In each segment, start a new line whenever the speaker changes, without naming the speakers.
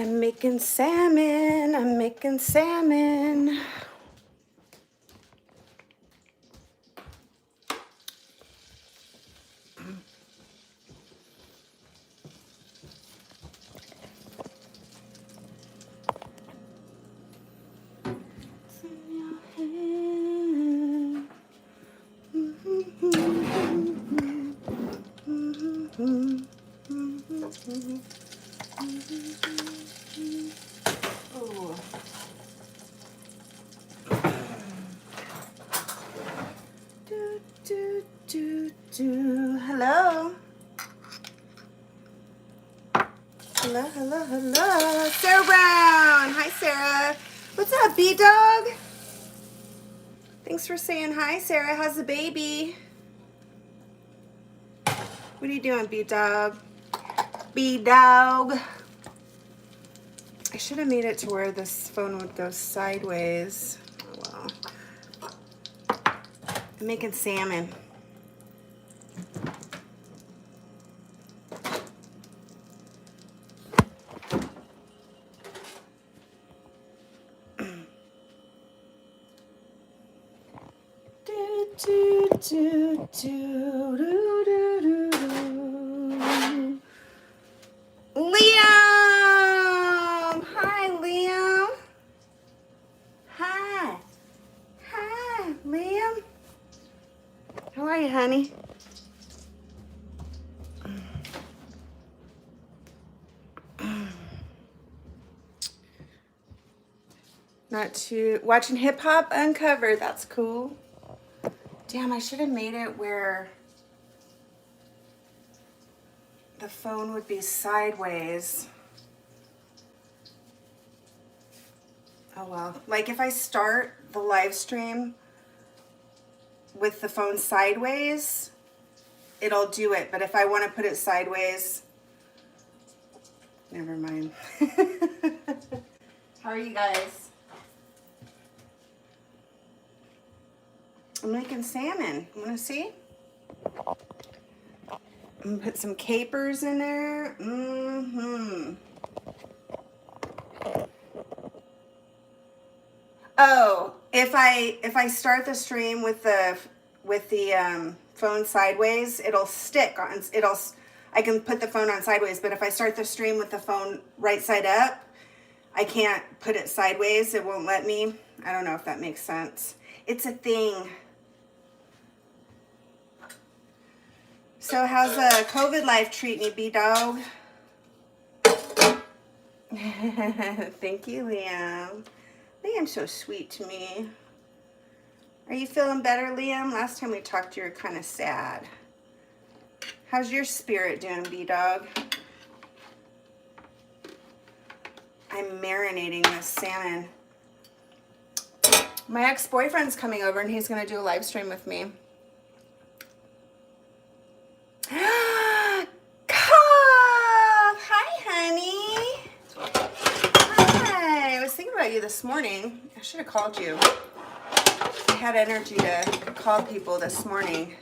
I'm making salmon. I'm making salmon. Oh. Do. Hello. Hello, hello, hello. Sarah Brown. Hi, Sarah. What's up, B-Dog? Thanks for saying hi, Sarah. How's the baby? What are you doing, B-Dog? B-Dog. I should have made it to where this phone would go sideways. Oh, well. I'm making salmon. Liam! Hi, Liam. Hi. Hi, Liam. How are you, honey? Not too... Watching Hip Hop Uncovered. That's cool. Damn, I should have made it where the phone would be sideways. Oh well. Like if I start the live stream with the phone sideways, it'll do it. But if I want to put it sideways, never mind. How are you guys? I'm making salmon. You want to see? I'm gonna put some capers in there. Oh, if I start the stream with the phone sideways, it'll stick on. I can put the phone on sideways, but if I start the stream with the phone right side up, I can't put it sideways. It won't let me. I don't know if that makes sense. It's a thing. So how's the COVID life treating you, B-Dog? Thank you, Liam. Liam's so sweet to me. Are you feeling better, Liam? Last time we talked, you were kind of sad. How's your spirit doing, B-Dog? I'm marinating this salmon. My ex-boyfriend's coming over and he's going to do a live stream with me. Hi, honey. Hi. I was thinking about you this morning. I should have called you. I had energy to call people this morning.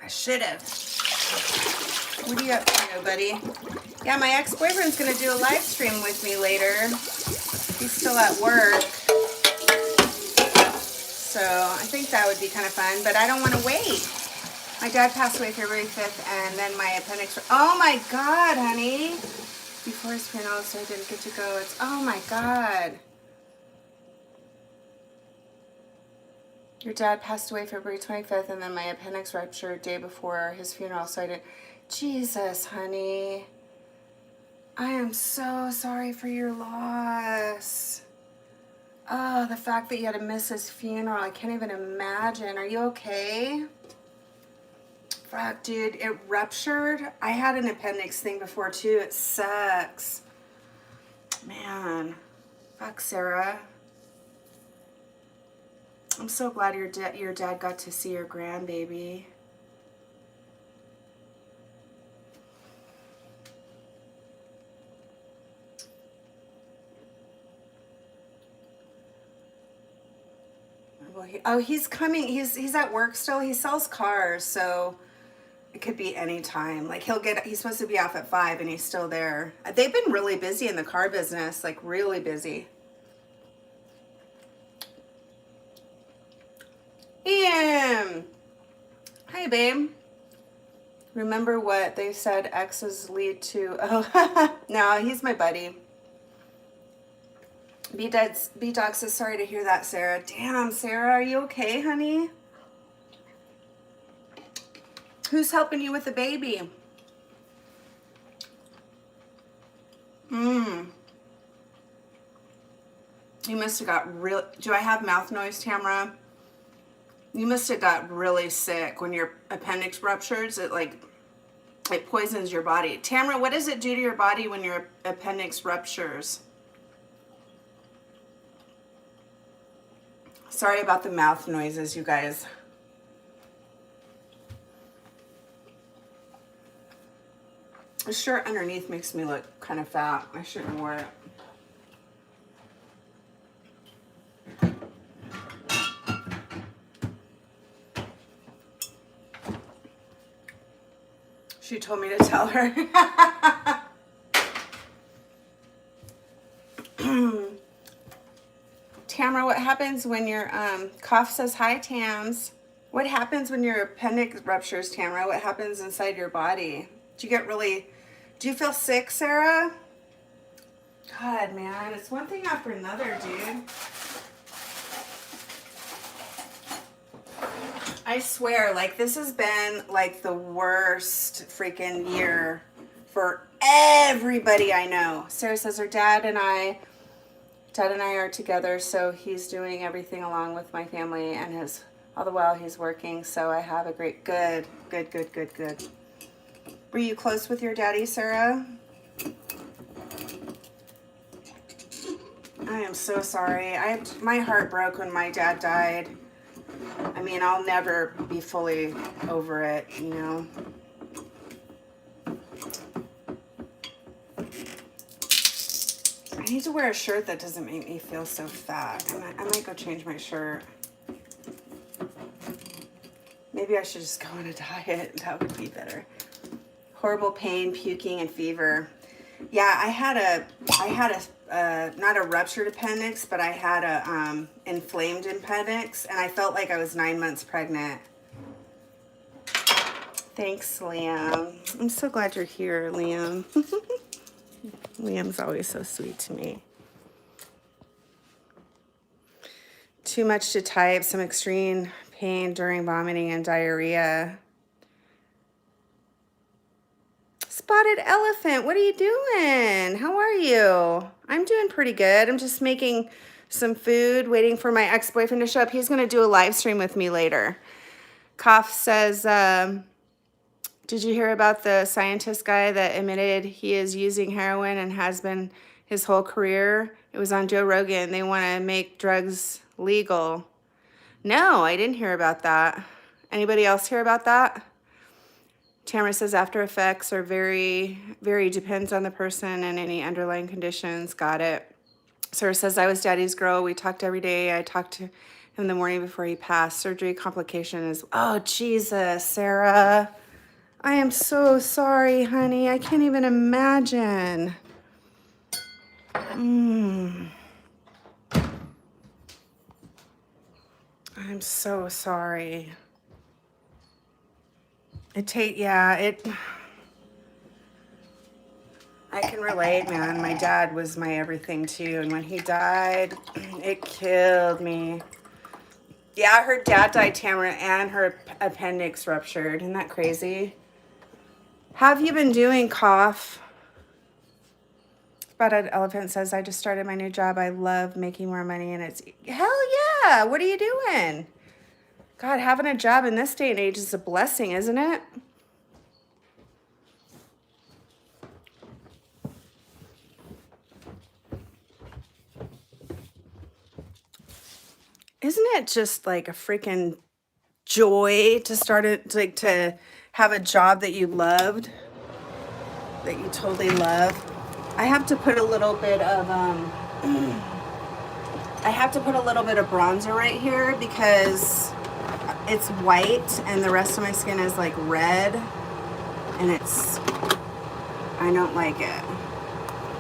I should have. What are you up to, buddy? Yeah, my ex-boyfriend's going to do a live stream with me later. He's still at work. So I think that would be kind of fun, but I don't want to wait. My dad passed away February 5th, and then my appendix... Oh, my God, honey. Before his funeral, so I didn't get to go. It's... Oh, my God. Your dad passed away February 25th, and then my appendix ruptured day before his funeral, so I didn't... Jesus, honey. I am so sorry for your loss. Oh, the fact that you had to miss his funeral. I can't even imagine. Are you okay? Fuck, dude, it ruptured. I had an appendix thing before, too. It sucks. Man. Fuck, Sarah. I'm so glad your dad got to see your grandbaby. Well, he's coming. He's at work still. He sells cars, so... It could be any time. Like he's supposed to be off at 5 and he's still there. They've been really busy in the car business, like really busy. Ian! Hi, babe. Remember what they said exes lead to? Oh, no, he's my buddy. B-Dog says, sorry to hear that, Sarah. Damn, Sarah, are you okay, honey? Who's helping you with the baby? You must have got real. Do I have mouth noise, Tamara? You must have got really sick when your appendix ruptures. It poisons your body. Tamara, what does it do to your body when your appendix ruptures? Sorry about the mouth noises, you guys. The shirt underneath makes me look kind of fat. I shouldn't have worn it. She told me to tell her. Tamara, what happens when your cough says hi, Tams? What happens when your appendix ruptures, Tamara? What happens inside your body? Do you feel sick, Sarah? God, man, it's one thing after another, dude. I swear, like, this has been, like, the worst freaking year for everybody I know. Sarah says her dad and I are together, so he's doing everything along with my family, and all the while he's working, so I have a great, good. Were you close with your daddy, Sarah? I am so sorry. My heart broke when my dad died. I mean, I'll never be fully over it, you know. I need to wear a shirt that doesn't make me feel so fat. I might go change my shirt. Maybe I should just go on a diet. That would be better. Horrible pain, puking, and fever. Yeah, I had a not a ruptured appendix, but I had a inflamed appendix, and I felt like I was 9 months pregnant. Thanks, Liam. I'm so glad you're here, Liam. Liam's always so sweet to me. Too much to type, some extreme pain during vomiting and diarrhea. Spotted Elephant, what are you doing? How are you? I'm doing pretty good. I'm just making some food, waiting for my ex-boyfriend to show up. He's going to do a live stream with me later. Cough says, did you hear about the scientist guy that admitted he is using heroin and has been his whole career? It was on Joe Rogan. They want to make drugs legal. No, I didn't hear about that. Anybody else hear about that? Tamara says after effects are very, very depends on the person and any underlying conditions. Got it. Sarah says, I was daddy's girl. We talked every day. I talked to him the morning before he passed. Surgery complication is, oh, Jesus, Sarah. I am so sorry, honey. I can't even imagine. I'm so sorry. I can relate, man. My dad was my everything too, and when he died, it killed me. Yeah, her dad died, Tamara, and her appendix ruptured. Isn't that crazy? How have you been doing, Cough? Spotted Elephant says, I just started my new job. I love making more money, and it's, hell yeah. What are you doing? God, having a job in this day and age is a blessing, isn't it? Isn't it just like a freaking joy to start it, like to have a job that you loved, that you totally love? I have to put a little bit of bronzer right here because it's white and the rest of my skin is like red. and I don't like it.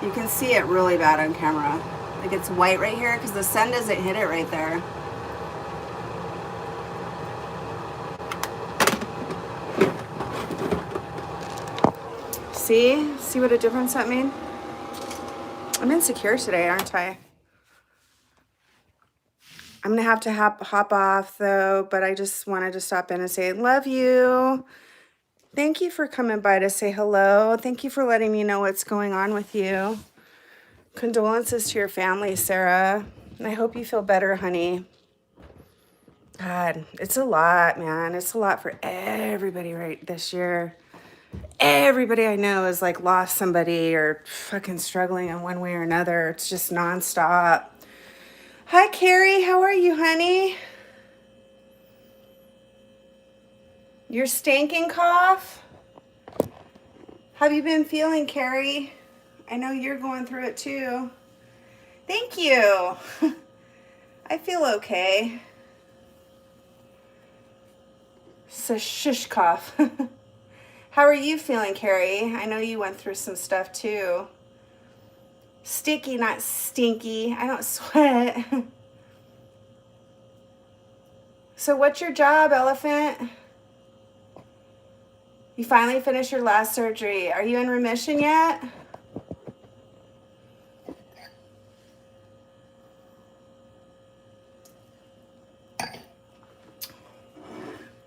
You can see it really bad on camera. Like it's white right here because the sun doesn't hit it right there. See what a difference that made? I'm insecure today, aren't I? I'm gonna have to hop off though, but I just wanted to stop in and say love you. Thank you for coming by to say hello. Thank you for letting me know what's going on with you. Condolences to your family, Sarah. And I hope you feel better, honey. God, it's a lot, man. It's a lot for everybody right this year. Everybody I know has like lost somebody or fucking struggling in one way or another. It's just nonstop. Hi, Carrie. How are you, honey? Your stinking cough? How have you been feeling, Carrie? I know you're going through it too. Thank you. I feel okay. It's a shush cough. How are you feeling, Carrie? I know you went through some stuff too. Sticky, not stinky. I don't sweat. So what's your job, Elephant? You finally finished your last surgery. Are you in remission yet?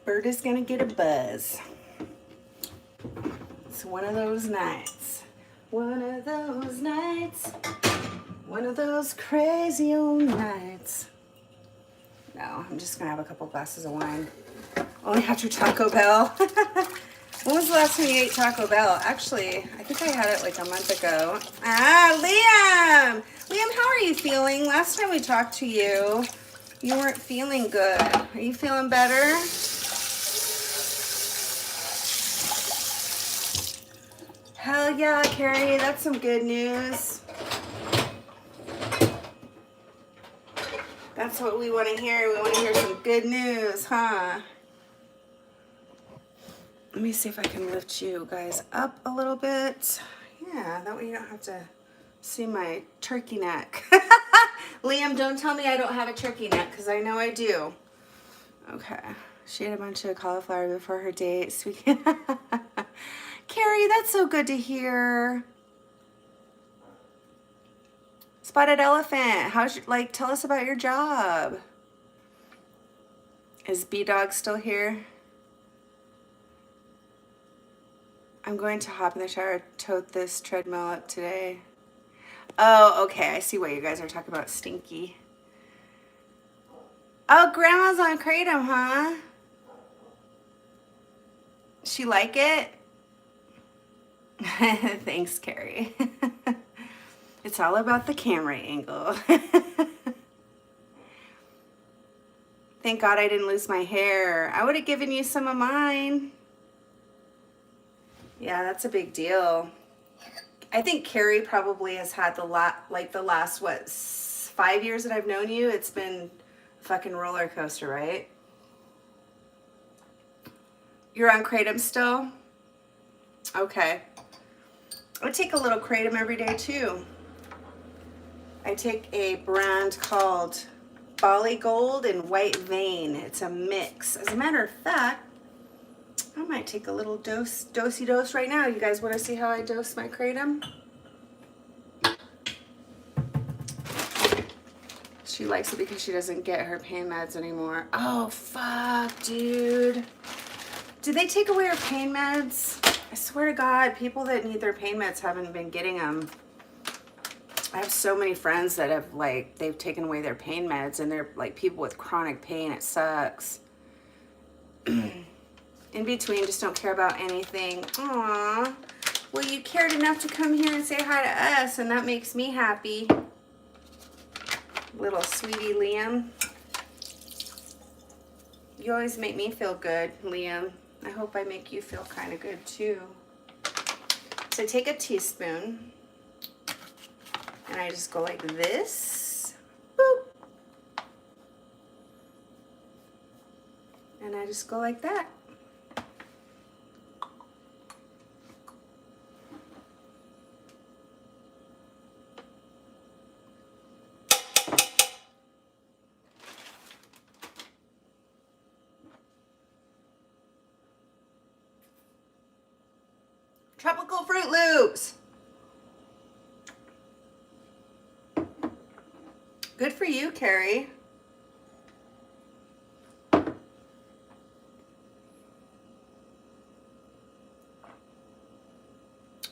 Bird is gonna get a buzz. It's one of those nights. One of those nights. One of those crazy old nights. No, I'm just gonna have a couple glasses of wine. Only after Taco Bell. When was the last time you ate Taco Bell? Actually, I think I had it like a month ago. Ah, Liam! Liam, how are you feeling? Last time we talked to you, you weren't feeling good. Are you feeling better? Hell yeah, Carrie, that's some good news. That's what we want to hear. We want to hear some good news, huh? Let me see if I can lift you guys up a little bit. Yeah, that way you don't have to see my turkey neck. Liam, don't tell me I don't have a turkey neck, because I know I do. Okay. She had a bunch of cauliflower before her date. Sweet. Carrie, that's so good to hear. Spotted Elephant, tell us about your job. Is B-Dog still here? I'm going to hop in the shower, tote this treadmill up today. Oh, okay. I see what you guys are talking about. Stinky. Oh, Grandma's on Kratom, huh? She like it? Thanks, Carrie. It's all about the camera angle. Thank God I didn't lose my hair. I would have given you some of mine. Yeah, that's a big deal. I think Carrie probably has had the last, what, 5 years that I've known you, it's been a fucking roller coaster, right? You're on Kratom still? Okay. I take a little Kratom every day too. I take a brand called Bali Gold and White Vein. It's a mix. As a matter of fact, I might take a little dosey dose right now. You guys want to see how I dose my Kratom? She likes it because she doesn't get her pain meds anymore. Oh, fuck, dude. Did they take away her pain meds? I swear to God, people that need their pain meds haven't been getting them. I have so many friends that have, they've taken away their pain meds, and they're, people with chronic pain. It sucks. In between, just don't care about anything. Aww. Well, you cared enough to come here and say hi to us, and that makes me happy. Little sweetie Liam. You always make me feel good, Liam. I hope I make you feel kind of good, too. So take a teaspoon, and I just go like this. Boop. And I just go like that. Tropical Fruit Loops. Good for you, Carrie.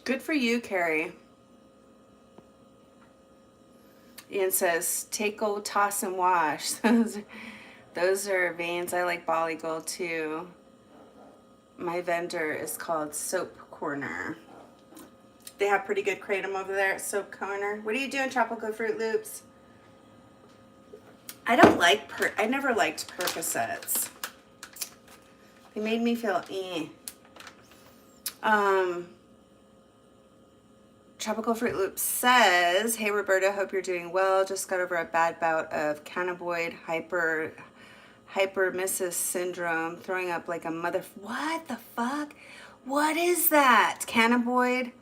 Good for you, Carrie. Ian says, take old toss and wash. Those are veins. I like Bali Gold too. My vendor is called Soap Corner. They have pretty good kratom over there at Soap Corner. What are you doing, Tropical Fruit Loops? I don't like I never liked Percocets. They made me feel Tropical Fruit Loop says, hey Roberta, hope you're doing well. Just got over a bad bout of cannabinoid hyperemesis syndrome, throwing up like a mother. What the fuck? What is that? Cannabinoid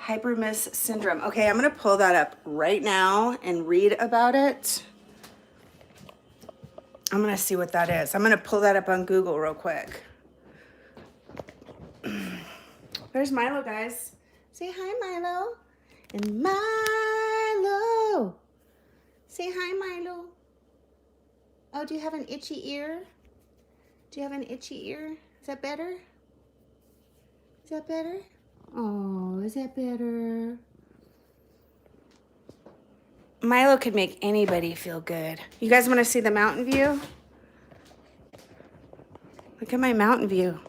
hyperemesis syndrome. Okay, I'm gonna pull that up right now and read about it. I'm gonna see what that is. I'm gonna pull that up on Google real quick. There's Milo, guys. Say hi, Milo. And Milo. Say hi, Milo. Oh, do you have an itchy ear? Do you have an itchy ear? Is that better? Is that better? Oh, is that better? Milo could make anybody feel good. You guys want to see the mountain view? Look at my mountain view.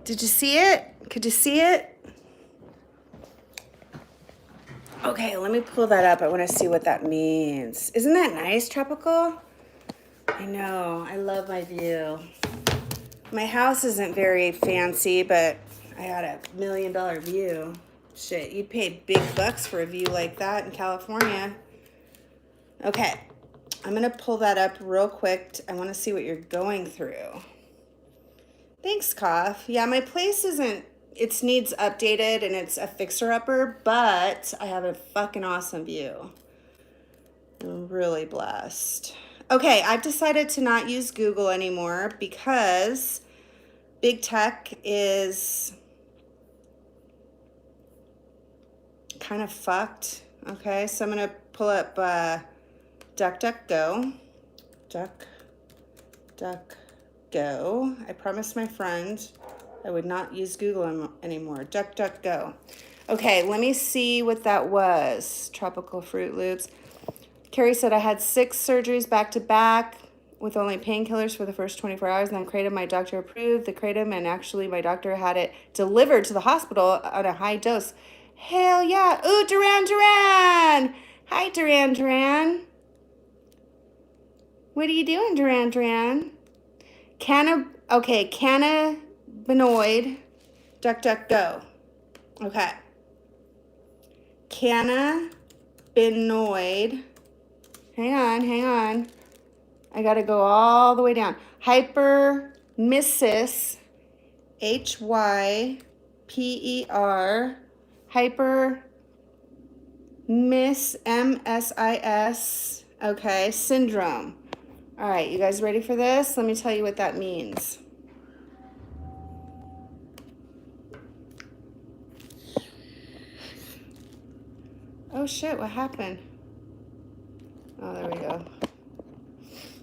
Did you see it? Could you see it? Okay, let me pull that up. I want to see what that means. Isn't that nice, Tropical? I know. I love my view. My house isn't very fancy, but I got a $1 million view. Shit, you'd pay big bucks for a view like that in California. Okay, I'm going to pull that up real quick. I want to see what you're going through. Thanks, Cough. Yeah, my place it needs updated and it's a fixer-upper, but I have a fucking awesome view. I'm really blessed. Okay, I've decided to not use Google anymore because big tech is kind of fucked. Okay, so I'm going to pull up DuckDuckGo. DuckDuckGo. I promised my friend I would not use Google anymore. DuckDuckGo. Okay, let me see what that was. Tropical Fruit Loops. Carrie said I had 6 surgeries back to back with only painkillers for the first 24 hours. And then kratom, my doctor approved the kratom, and actually my doctor had it delivered to the hospital at a high dose. Hell yeah. Ooh, Duran Duran. Hi, Duran Duran. What are you doing, Duran Duran? Cannabinoid, DuckDuckGo. Okay. Cannabinoid. Hang on. I gotta go all the way down. Hyperemesis, HYPER, MSIS, okay, syndrome. All right, you guys ready for this? Let me tell you what that means. Oh shit, what happened? Oh, there we go.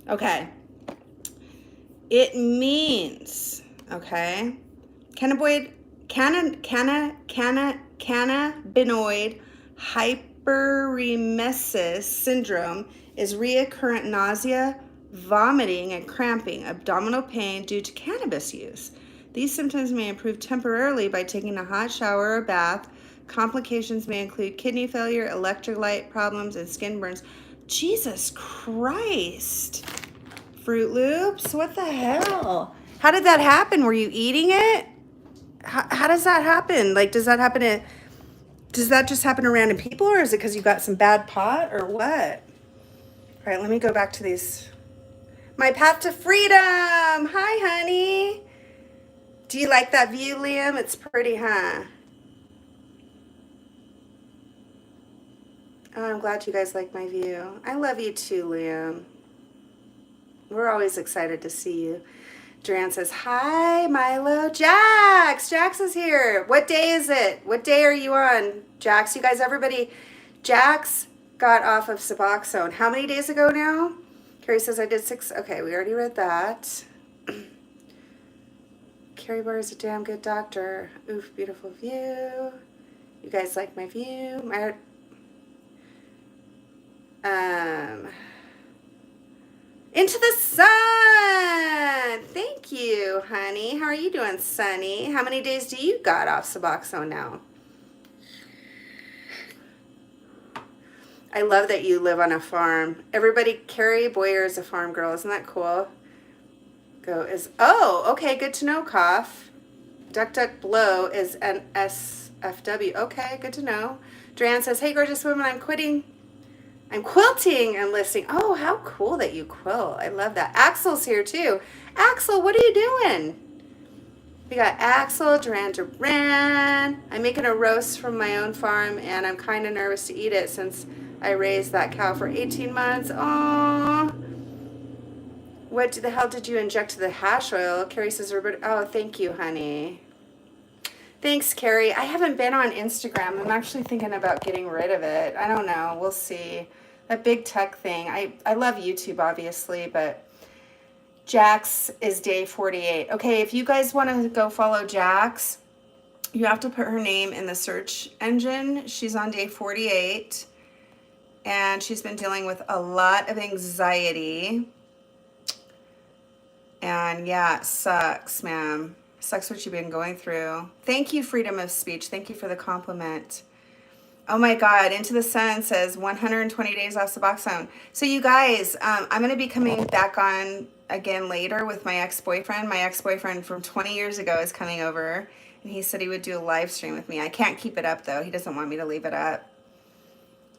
Okay. It means, okay, cannabinoid hyperemesis syndrome is recurrent nausea, vomiting, and cramping, abdominal pain due to cannabis use. These symptoms may improve temporarily by taking a hot shower or bath. Complications may include kidney failure, electrolyte problems, and skin burns. Jesus Christ. Fruit Loops? What the hell? How did that happen? Were you eating it? How does that happen? Like, does that just happen to random people, or is it because you got some bad pot, or what? All right, let me go back to these. My path to freedom. Hi, honey. Do you like that view, Liam? It's pretty, huh? Oh, I'm glad you guys like my view. I love you too, Liam. We're always excited to see you. Duran says, hi, Milo. Jax! Jax is here. What day is it? What day are you on, Jax? You guys, everybody, Jax got off of Suboxone. How many days ago now? Carrie says, I did 6. Okay, we already read that. Carrie Bar is a damn good doctor. Oof, beautiful view. You guys like my view? Into the sun! Thank you, honey. How are you doing, Sunny? How many days do you got off Suboxone now? I love that you live on a farm. Everybody, Carrie Boyer is a farm girl. Isn't that cool? Oh, okay, good to know, Cough. Duck Duck Blow is an SFW. Okay, good to know. Duran says, hey, gorgeous woman, I'm quilting and listing. Oh, how cool that you quilt. I love that. Axel's here too. Axel, what are you doing? We got Axel, Duran. I'm making a roast from my own farm, and I'm kind of nervous to eat it since I raised that cow for 18 months. Aww. What the hell did you inject to the hash oil? Carrie says, Robert. Oh, thank you, honey. Thanks, Carrie. I haven't been on Instagram. I'm actually thinking about getting rid of it. I don't know. We'll see. That big tech thing. I love YouTube, obviously, but Jax is day 48. Okay, if you guys want to go follow Jax, you have to put her name in the search engine. She's on day 48, and she's been dealing with a lot of anxiety. And yeah, it sucks, ma'am. Sucks what you've been going through. Thank you, freedom of speech. Thank you for the compliment. Oh my God, Into the Sun says 120 days off Suboxone. So you guys, I'm going to be coming back on again later with my ex-boyfriend. My ex-boyfriend from 20 years ago is coming over, and he said he would do a live stream with me. I can't keep it up, though. He doesn't want me to leave it up.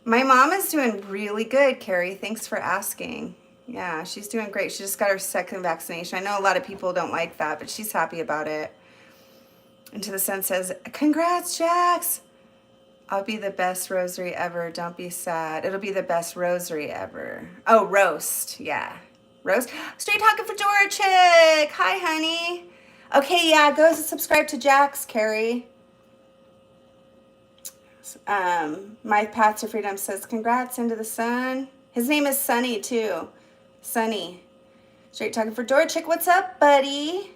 My mom is doing really good, Carrie. Thanks for asking. Yeah, she's doing great. She just got her second vaccination. I know a lot of people don't like that, but she's happy about it. Into the Sun says, congrats, Jax. I'll be the best rosary ever. Don't be sad. It'll be the best rosary ever. Oh, roast. Yeah. Roast. Straight Talking Fedora Chick. Hi, honey. Okay, yeah, go subscribe to Jax, Carrie. My Path to Freedom says, congrats, Into the Sun. His name is Sunny, too. Sunny. Straight Talking Fedora Chick. What's up, buddy?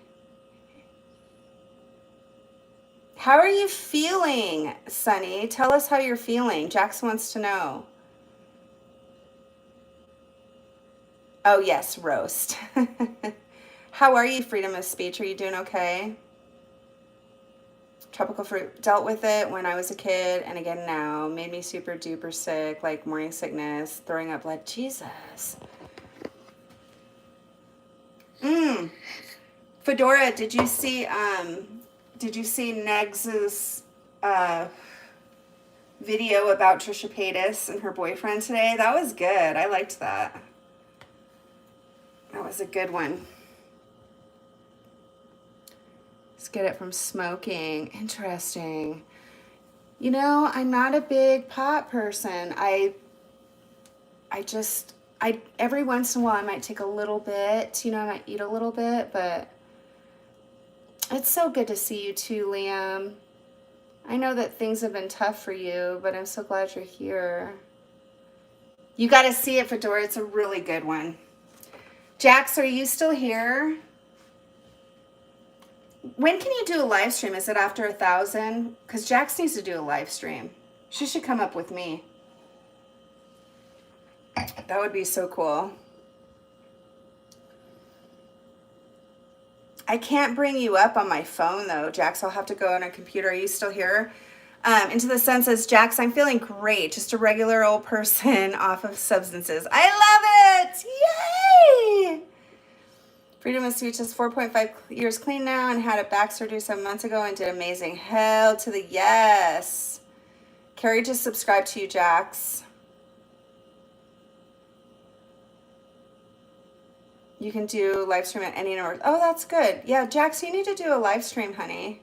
How are you feeling, Sunny? Tell us how you're feeling. Jax wants to know. Oh, yes, roast. How are you, freedom of speech? Are you doing okay? Tropical fruit. Dealt with it when I was a kid and again now. Made me super duper sick, like morning sickness, throwing up blood. Jesus. Fedora, did you see Negs's video about Trisha Paytas and her boyfriend today? That was good. I liked that. That was a good one. Let's get it from smoking. Interesting. You know, I'm not a big pot person. I every once in a while I might take a little bit, you know, I might eat a little bit, but it's so good to see you too, Liam. I know that things have been tough for you, but I'm so glad you're here. You got to see it, Fedora. It's a really good one. Jax, are you still here? When can you do a live stream? Is it after 1,000? Because Jax needs to do a live stream. She should come up with me. That would be so cool. I can't bring you up on my phone, though, Jax. I'll have to go on a computer. Are you still here? Into the Sun says, Jax, I'm feeling great. Just a regular old person off of substances. I love it! Yay! Freedom of Speech is 4.5 years clean now and had a back surgery 7 months ago and did amazing. Hell to the yes. Carrie just subscribed to you, Jax. You can do live stream at any number. Oh, that's good. Yeah, Jax, you need to do a live stream, honey.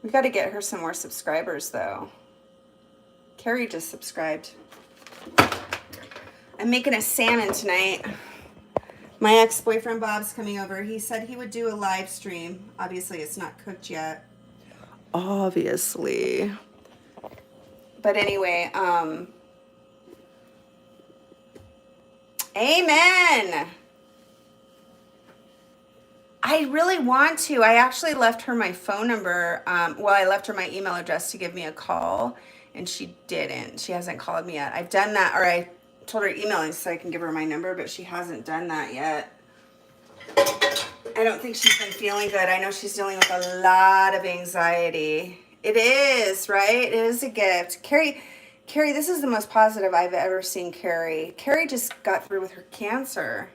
We got to get her some more subscribers, though. Carrie just subscribed. I'm making a salmon tonight. My ex-boyfriend Bob's coming over. He said he would do a live stream. Obviously, it's not cooked yet. Obviously. But anyway, amen. I really want to. I actually left her my phone number. Well, I left her my email address to give me a call, and she didn't. She hasn't called me yet. I've done that, or I told her emailing so I can give her my number, but she hasn't done that yet. I don't think she's been feeling good. I know she's dealing with a lot of anxiety. It is, right? It is a gift. Carrie, this is the most positive I've ever seen Carrie. Carrie just got through with her cancer.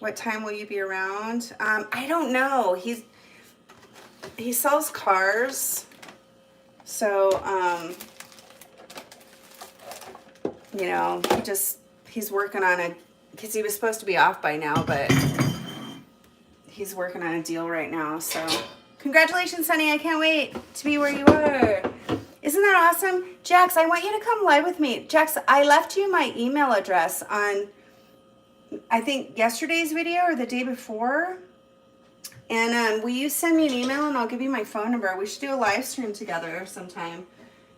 What time will you be around? I don't know. He sells cars. So, you know, he's working on because he was supposed to be off by now, but he's working on a deal right now. So congratulations, honey. I can't wait to be where you are. Isn't that awesome? Jax, I want you to come live with me. Jax, I left you my email address on, I think, yesterday's video or the day before. And will you send me an email and I'll give you my phone number? We should do a live stream together sometime.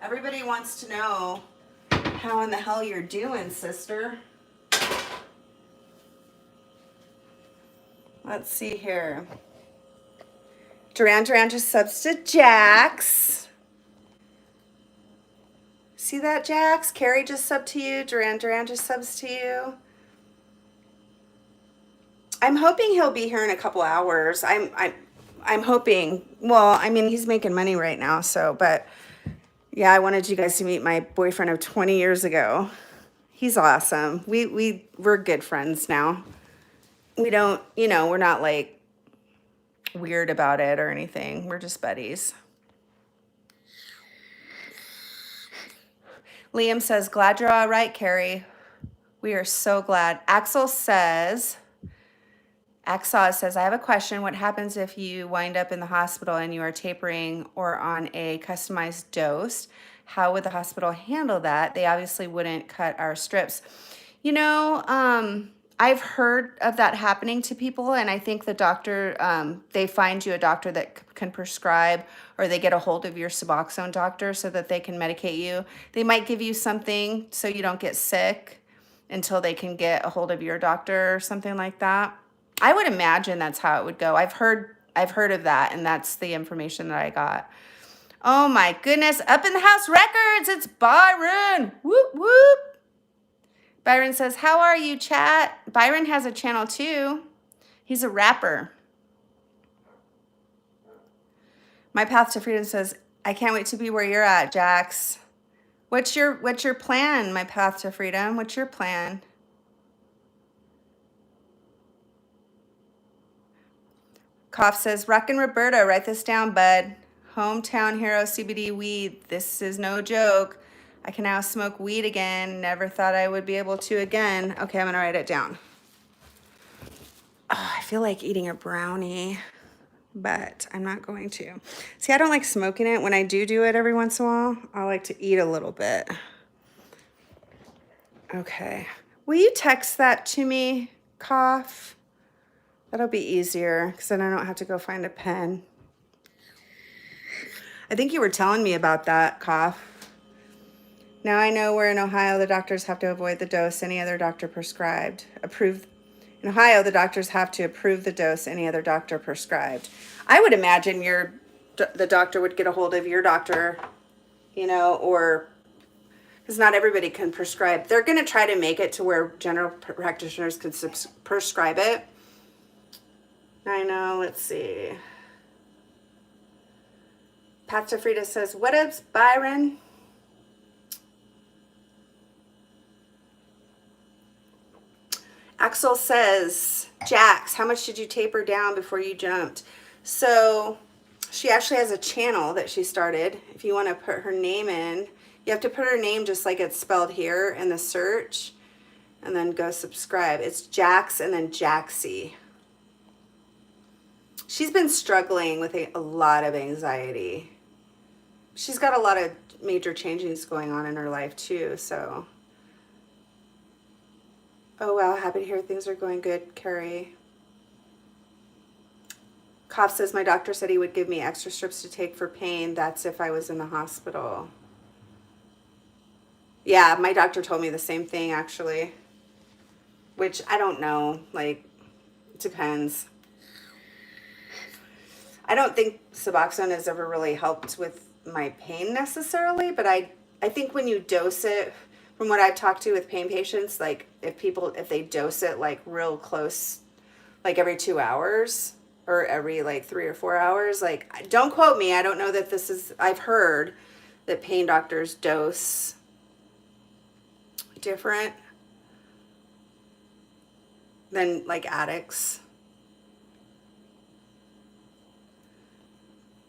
Everybody wants to know how in the hell you're doing, sister. Let's see here. Duran just subs to Jax. See that, Jax? Carrie just subbed to you. Duran just subs to you. I'm hoping he'll be here in a couple hours. I'm hoping. Well, I mean, he's making money right now, so, but yeah, I wanted you guys to meet my boyfriend of 20 years ago. He's awesome. We're good friends now. We don't, you know, we're not like weird about it or anything. We're just buddies. Liam says, glad you're all right, Carrie. We are so glad. Axel says, I have a question. What happens if you wind up in the hospital and you are tapering or on a customized dose? How would the hospital handle that? They obviously wouldn't cut our strips. You know, I've heard of that happening to people, and I think the doctor, they find you a doctor that can prescribe, or they get a hold of your Suboxone doctor so that they can medicate you. They might give you something so you don't get sick until they can get a hold of your doctor or something like that. I would imagine that's how it would go. I've heard of that, and that's the information that I got. Oh my goodness, Up in the House Records, it's Byron. Whoop, whoop. Byron says, how are you, chat? Byron has a channel too. He's a rapper. My Path to Freedom says, I can't wait to be where you're at, Jax. What's your plan, My Path to Freedom? What's your plan? Cough says, Rockin' Roberta, write this down, bud. Hometown hero CBD weed. This is no joke. I can now smoke weed again. Never thought I would be able to again. Okay, I'm gonna write it down. Oh, I feel like eating a brownie, but I'm not going to. See, I don't like smoking it. When I do it every once in a while, I like to eat a little bit. Okay. Will you text that to me, Cough? That'll be easier because then I don't have to go find a pen. I think you were telling me about that, Cough. Now I know where in Ohio the doctors have to avoid the dose any other doctor prescribed. In Ohio, the doctors have to approve the dose any other doctor prescribed. I would imagine the doctor would get a hold of your doctor, you know, or because not everybody can prescribe. They're going to try to make it to where general practitioners can prescribe it. I know, let's see. Path to Frida says, what up, Byron? Axel says, Jax, how much did you taper down before you jumped? So she actually has a channel that she started. If you want to put her name in, you have to put her name just like it's spelled here in the search and then go subscribe. It's Jax and then Jaxie. She's been struggling with a lot of anxiety. she's got a lot of major changes going on in her life too, so. Oh wow, happy to hear things are going good, Carrie. Cough says my doctor said he would give me extra strips to take for pain. That's if I was in the hospital. Yeah, my doctor told me the same thing actually, which I don't know, like, it depends. I don't think Suboxone has ever really helped with my pain necessarily, but I think when you dose it, from what I've talked to with pain patients, like if they dose it like real close, like every 2 hours or every like 3 or 4 hours, like, don't quote me, I don't know that this is, I've heard that pain doctors dose different than like addicts.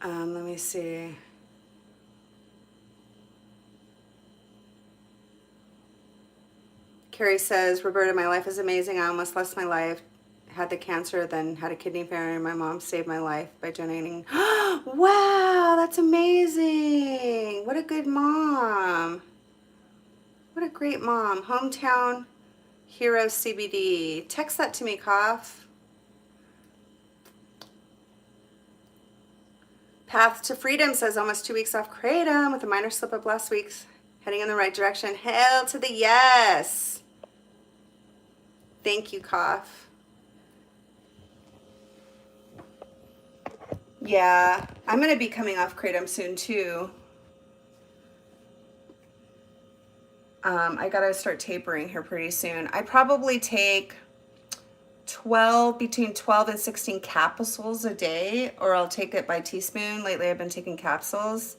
Let me see. Carrie says, Roberta, my life is amazing. I almost lost my life. Had the cancer, then had a kidney failure. My mom saved my life by donating. Wow, that's amazing. What a good mom. What a great mom. Hometown Hero CBD. Text that to me, Cough. Path to Freedom says almost 2 weeks off Kratom with a minor slip up last week. Heading in the right direction. Hell to the yes. Thank you, Cough. Yeah, I'm going to be coming off Kratom soon too. I got to start tapering here pretty soon. I probably take between 12 and 16 capsules a day, or I'll take it by teaspoon. Lately I've been taking capsules.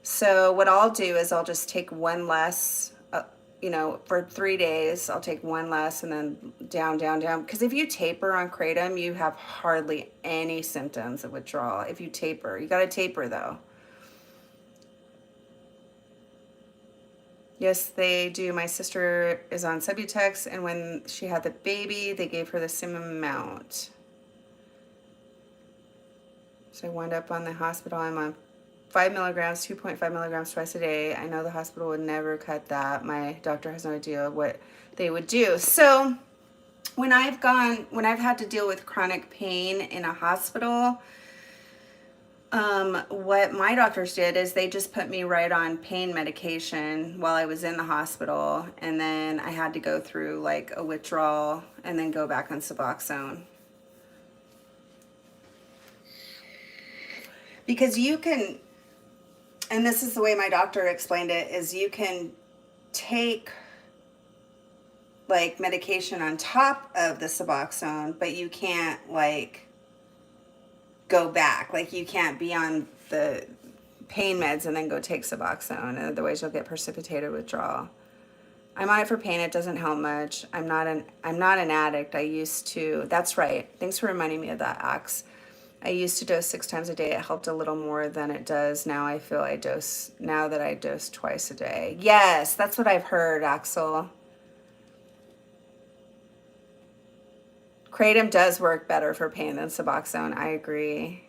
So what I'll do is I'll just take one less, for 3 days, I'll take one less and then down, down, down. Because if you taper on Kratom, you have hardly any symptoms of withdrawal. If you taper, you got to taper though. Yes, they do. My sister is on Subutex, and when she had the baby, they gave her the same amount. So I wound up on the hospital. I'm on 5 milligrams, 2.5 milligrams twice a day. I know the hospital would never cut that. My doctor has no idea what they would do. So when I've had to deal with chronic pain in a hospital, what my doctors did is they just put me right on pain medication while I was in the hospital, and then I had to go through like a withdrawal and then go back on Suboxone. Because you can, and this is the way my doctor explained it, is you can take like medication on top of the Suboxone, but you can't like go back. Like you can't be on the pain meds and then go take Suboxone. Otherwise you'll get precipitated withdrawal. I'm on it for pain. It doesn't help much. I'm not an addict. I used to. That's right. Thanks for reminding me of that, Axe. I used to dose 6 times a day. It helped a little more than it does now. I feel now that I dose twice a day. Yes, that's what I've heard, Axel. Kratom does work better for pain than Suboxone. I agree.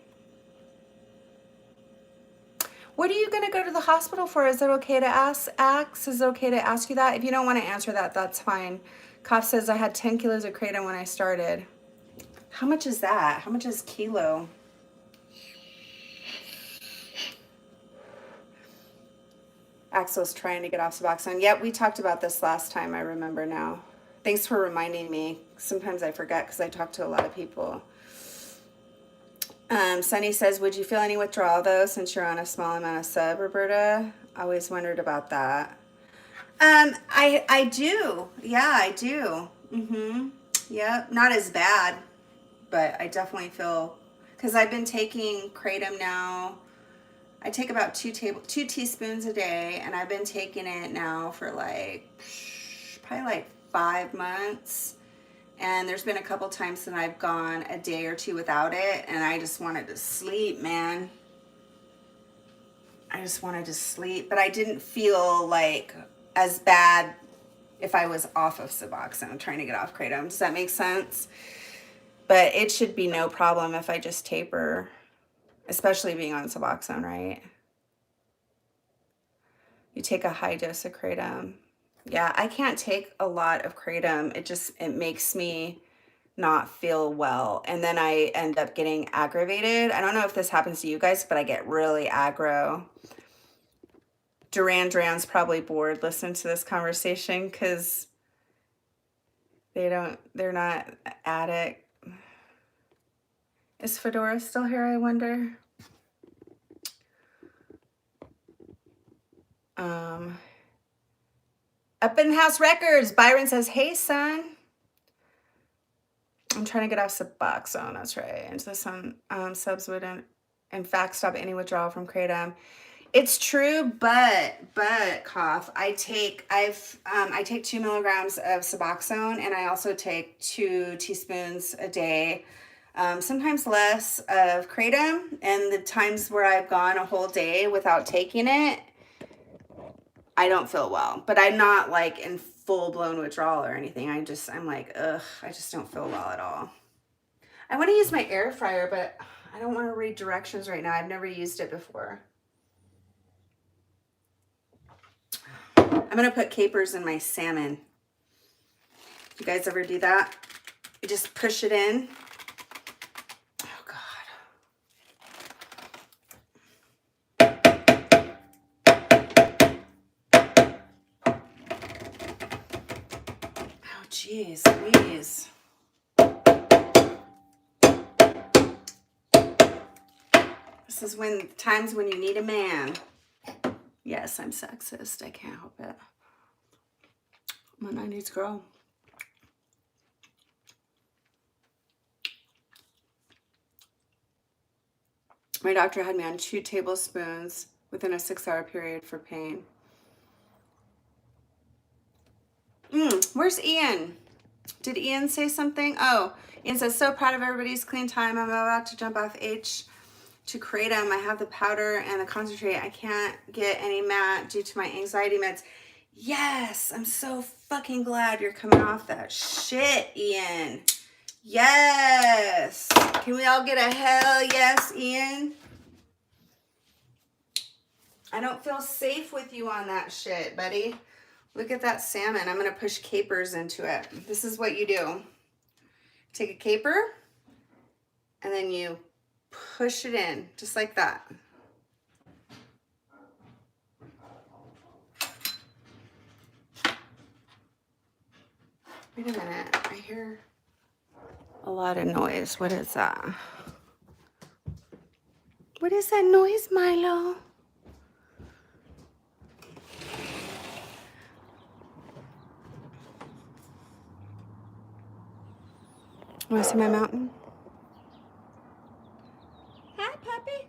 What are you going to go to the hospital for? Is it okay to ask? Is it okay to ask you that? If you don't want to answer that, that's fine. Cough says I had 10 kilos of Kratom when I started. How much is that? How much is kilo? Axel's trying to get off Suboxone. Yep, we talked about this last time. I remember now. Thanks for reminding me. Sometimes I forget because I talk to a lot of people. Sunny says, would you feel any withdrawal though since you're on a small amount of sub, Roberta? Always wondered about that. I do. Yeah, I do. Yep. Not as bad, but I definitely feel, because I've been taking Kratom now. I take about 2 teaspoons a day, and I've been taking it now for probably like 5 months. And there's been a couple times that I've gone a day or 2 without it, and I just wanted to sleep, man. I just wanted to sleep, but I didn't feel like as bad if I was off of Suboxone, trying to get off Kratom. Does that make sense? But it should be no problem if I just taper, especially being on Suboxone, right? You take a high dose of kratom. Yeah, I can't take a lot of kratom. It makes me not feel well. And then I end up getting aggravated. I don't know if this happens to you guys, but I get really aggro. Duran's probably bored listening to this conversation because they're not addict. Is Fedora still here, I wonder? Up in House Records, Byron says, hey, son. I'm trying to get off Suboxone, that's right. And so some subs would, in fact, stop any withdrawal from kratom. It's true, but cough. I take 2 milligrams of Suboxone, and I also take 2 teaspoons a day, sometimes less, of kratom. And the times where I've gone a whole day without taking it, I don't feel well. But I'm not like in full blown withdrawal or anything. I'm like, ugh, I just don't feel well at all. I want to use my air fryer, but I don't want to read directions right now. I've never used it before. I'm going to put capers in my salmon. You guys ever do that? You just push it in. Oh, God. Oh, geez, Louise. This is times when you need a man. Yes, I'm sexist. I can't help it. I'm a 90s girl. My doctor had me on 2 tablespoons within a 6-hour period for pain. Where's Ian? Did Ian say something? Oh, Ian says, so proud of everybody's clean time. I'm about to jump off H to kratom. I have the powder and the concentrate. I can't get any mat due to my anxiety meds. Yes, I'm so fucking glad you're coming off that shit, Ian. Yes. Can we all get a hell yes, Ian? I don't feel safe with you on that shit, buddy. Look at that salmon. I'm going to push capers into it. This is what you do. Take a caper, and then you push it in, just like that. Wait a minute. I hear a lot of noise. What is that? What is that noise, Milo? Want to see my mountain? Hi, puppy.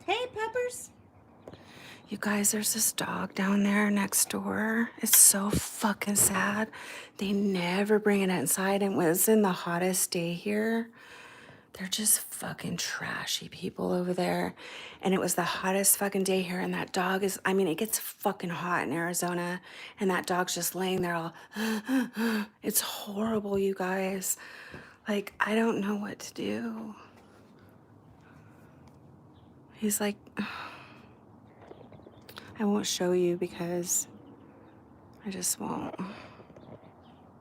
Hey, puppers. You guys, there's this dog down there next door. It's so fucking sad. They never bring it inside, and it was in the hottest day here. They're just fucking trashy people over there. And it was the hottest fucking day here. And that dog is, I mean, it gets fucking hot in Arizona. And that dog's just laying there all, it's horrible, you guys. Like, I don't know what to do. He's like, I won't show you because I just won't.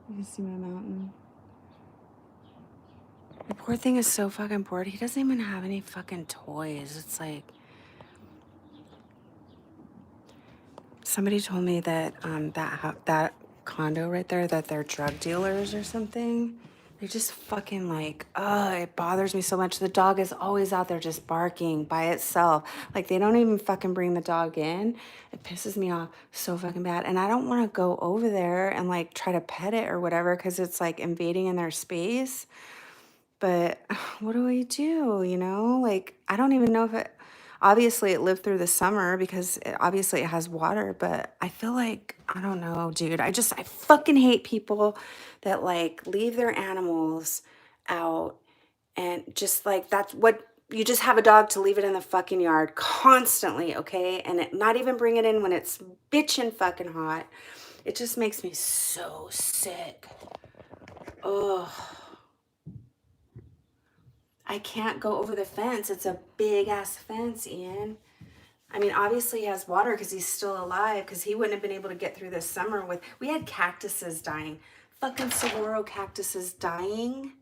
You can see my mountain. The poor thing is so fucking bored. He doesn't even have any fucking toys. It's like, somebody told me that that condo right there, that they're drug dealers or something. They just fucking like, oh, it bothers me so much. The dog is always out there just barking by itself. Like, they don't even fucking bring the dog in. It pisses me off so fucking bad. And I don't want to go over there and like try to pet it or whatever because it's like invading in their space. But what do I do, you know? Like, I don't even know if it, obviously it lived through the summer because obviously it has water, but I feel like, I don't know, dude. I fucking hate people that like leave their animals out and just like, that's what, you just have a dog to leave it in the fucking yard constantly, okay? And not even bring it in when it's bitchin' fucking hot. It just makes me so sick. Ugh. I can't go over the fence. It's a big ass fence, Ian. I mean, obviously he has water because he's still alive, because he wouldn't have been able to get through this summer with, we had cactuses dying. Fucking saguaro cactuses dying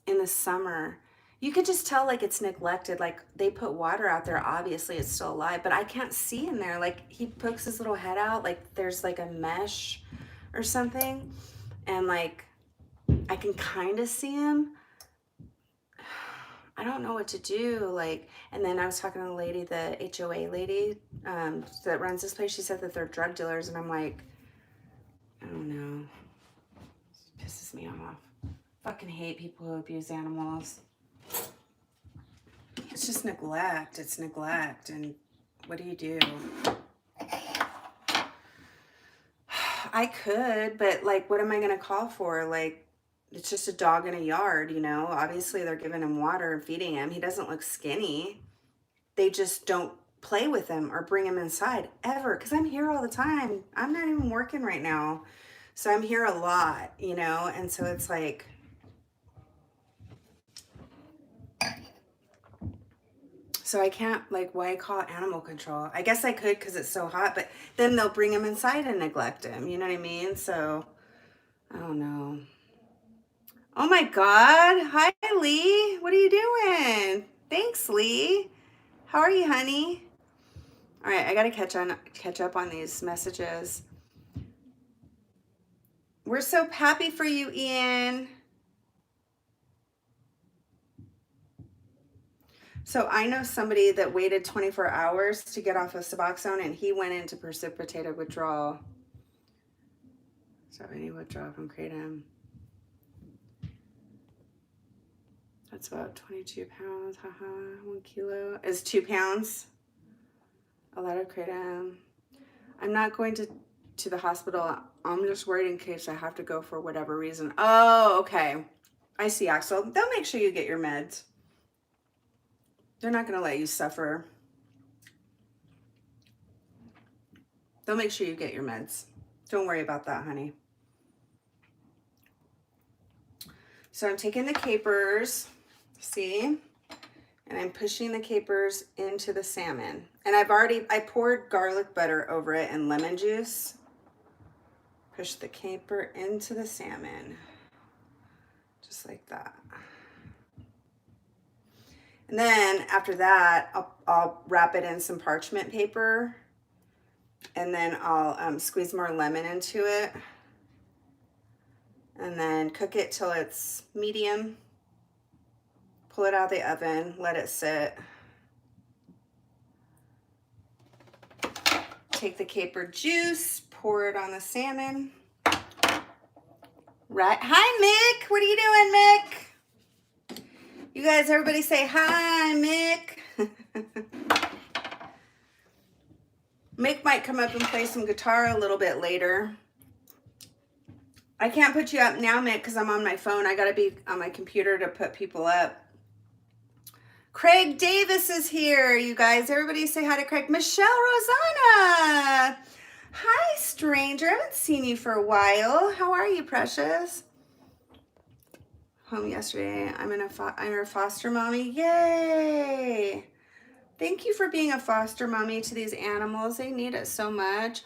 in the summer. You could just tell like it's neglected. Like they put water out there, obviously it's still alive, but I can't see in there. Like he pokes his little head out, like there's like a mesh or something. And like, I can kind of see him. I don't know what to do. Like, and then I was talking to the lady, the HOA lady that runs this place. She said that they're drug dealers. And I'm like, I don't know. It pisses me off. Fucking hate people who abuse animals. It's just neglect. It's neglect. And what do you do? I could, but like, what am I going to call for? Like, it's just a dog in a yard, you know? Obviously, they're giving him water and feeding him. He doesn't look skinny. They just don't play with him or bring him inside ever, because I'm here all the time. I'm not even working right now. So I'm here a lot, you know? And so it's like, so I can't, like, why call animal control? I guess I could because it's so hot, but then they'll bring him inside and neglect him. You know what I mean? So, I don't know. Oh my God. Hi, Lee. What are you doing? Thanks, Lee. How are you, honey? All right, I got to catch up on these messages. We're so happy for you, Ian. So I know somebody that waited 24 hours to get off of Suboxone, and he went into precipitated withdrawal. So any withdrawal from Kratom. That's about 22 pounds. Haha, 1 kilo is 2 pounds. A lot of Kratom. I'm not going to the hospital. I'm just worried in case I have to go for whatever reason. Oh, okay. I see, Axel. They'll make sure you get your meds. They're not going to let you suffer. They'll make sure you get your meds. Don't worry about that, honey. So I'm taking the capers, see? And I'm pushing the capers into the salmon. And I poured garlic butter over it and lemon juice. Push the caper into the salmon. Just like that. And then after that, I'll wrap it in some parchment paper. And then I'll squeeze more lemon into it. And then cook it till it's medium. Pull it out of the oven, let it sit. Take the caper juice, pour it on the salmon. Right. Hi, Mick. What are you doing, Mick? You guys, everybody say hi, Mick. Mick might come up and play some guitar a little bit later. I can't put you up now, Mick, because I'm on my phone. I got to be on my computer to put people up. Craig Davis is here, you guys. Everybody say hi to Craig. Michelle Rosanna. Hi, stranger. I haven't seen you for a while. How are you, precious? Home yesterday. I'm a foster mommy. Yay. Thank you for being a foster mommy to these animals. They need it so much.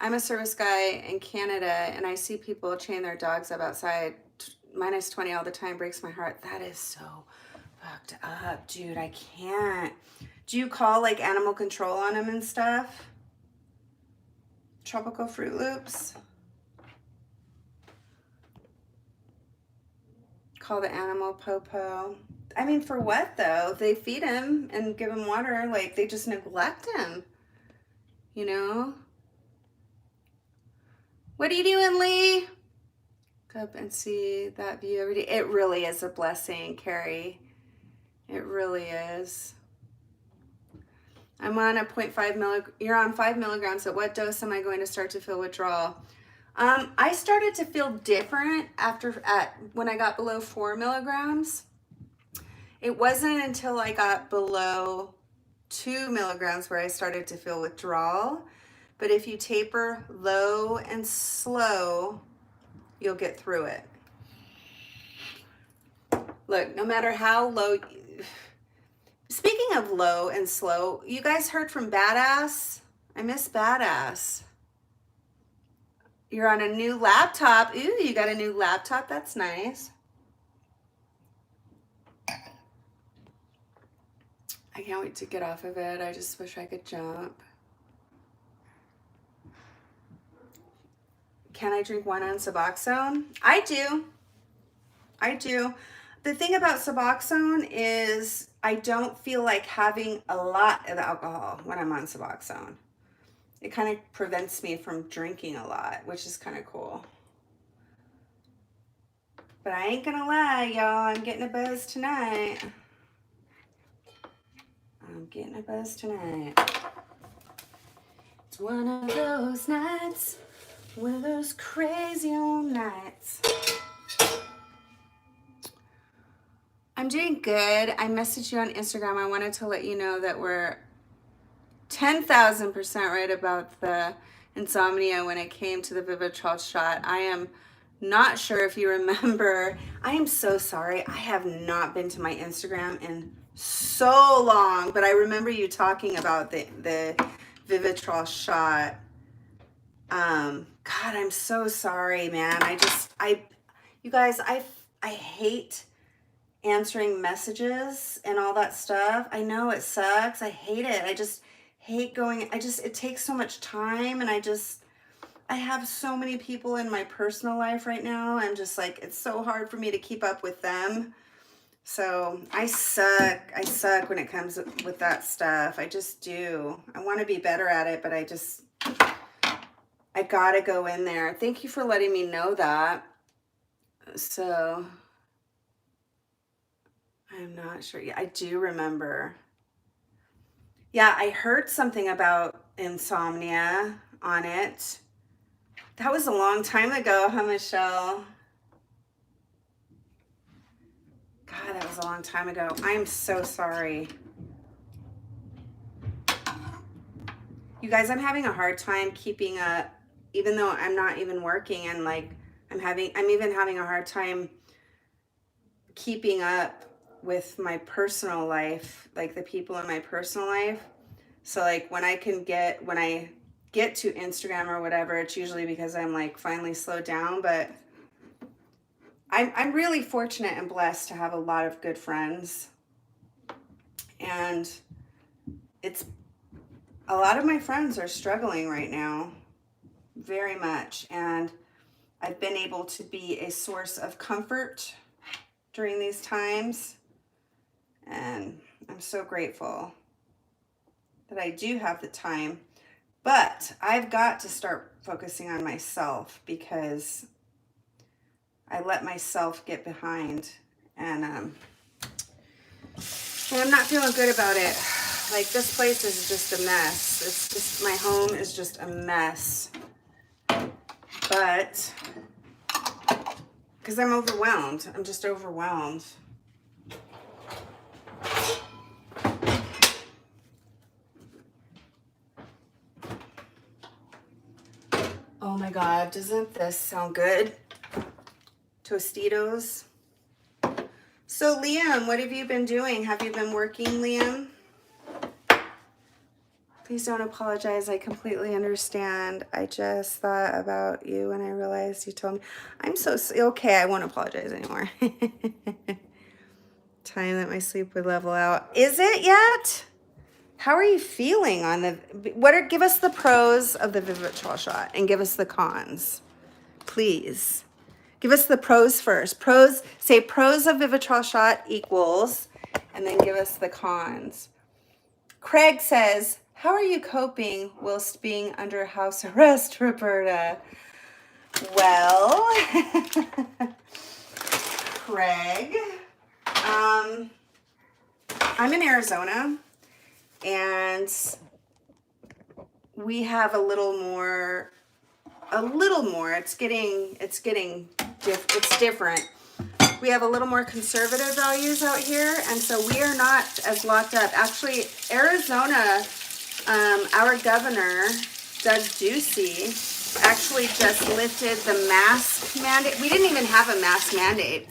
I'm a service guy in Canada, and I see people chain their dogs up outside. -20 all the time. Breaks my heart. That is so fucked up, dude. I can't. Do you call like animal control on them and stuff? Tropical Fruit Loops. Call the animal popo. I mean, for what though? They feed him and give him water. Like they just neglect him. You know? What are you doing, Lee? Go up and see that view every day. It really is a blessing, Carrie. It really is. I'm on a 0.5 milligram. You're on 5 milligrams. At what dose am I going to start to feel withdrawal? I started to feel different when I got below 4 milligrams. It wasn't until I got below 2 milligrams where I started to feel withdrawal. But if you taper low and slow, you'll get through it. Look, no matter how low, speaking of low and slow, you guys heard from Badass? I miss Badass. You're on a new laptop. Ooh, you got a new laptop. That's nice. I can't wait to get off of it. I just wish I could jump. Can I drink wine on Suboxone? I do. I do. The thing about Suboxone is I don't feel like having a lot of alcohol when I'm on Suboxone. It kind of prevents me from drinking a lot, which is kind of cool. But I ain't gonna lie, y'all, I'm getting a buzz tonight. I'm getting a buzz tonight. It's one of those nights, one of those crazy old nights. I'm doing good. I messaged you on Instagram. I wanted to let you know that we're 10,000% right about the insomnia when it came to the Vivitrol shot. I am not sure if you remember. I am so sorry. I have not been to my Instagram in so long, but I remember you talking about the Vivitrol shot. God, I'm so sorry, man. You guys, I hate answering messages and all that stuff. I know it sucks. I hate it. I just hate going. It takes so much time, and I have so many people in my personal life right now. I'm just like, it's so hard for me to keep up with them. So I suck when it comes with that stuff. I just do. I want to be better at it, but I gotta go in there. Thank you for letting me know that. So I'm not sure. Yeah, I do remember. Yeah, I heard something about insomnia on it. That was a long time ago, huh, Michelle? God, that was a long time ago. I'm so sorry. You guys, I'm having a hard time keeping up, even though I'm not even working, and like I'm even having a hard time keeping up with my personal life, like the people in my personal life. So like when I get to Instagram or whatever, it's usually because I'm like finally slowed down. But I'm really fortunate and blessed to have a lot of good friends, and a lot of my friends are struggling right now, very much, and I've been able to be a source of comfort during these times, and I'm so grateful that I do have the time. But I've got to start focusing on myself, because I let myself get behind, and I'm not feeling good about it. Like, this place is just a mess. It's just, my home is just a mess. But because I'm overwhelmed. I'm just overwhelmed. Oh my God, doesn't this sound good? Tostitos. So Liam, what have you been doing? Have you been working, Liam? Please don't apologize. I completely understand. I just thought about you and I realized you told me. I'm so okay. I won't apologize anymore. Time that my sleep would level out. Is it yet? How are you feeling on give us the pros of the Vivitrol shot and give us the cons, please. Give us the pros first. Say pros of Vivitrol shot equals, and then give us the cons. Craig says, how are you coping whilst being under house arrest, Roberta? Well, Craig, I'm in Arizona, and we have a little more, it's different. We have a little more conservative values out here, and so we are not as locked up. Actually, Arizona, our governor, Doug Ducey, actually just lifted the mask mandate. We didn't even have a mask mandate.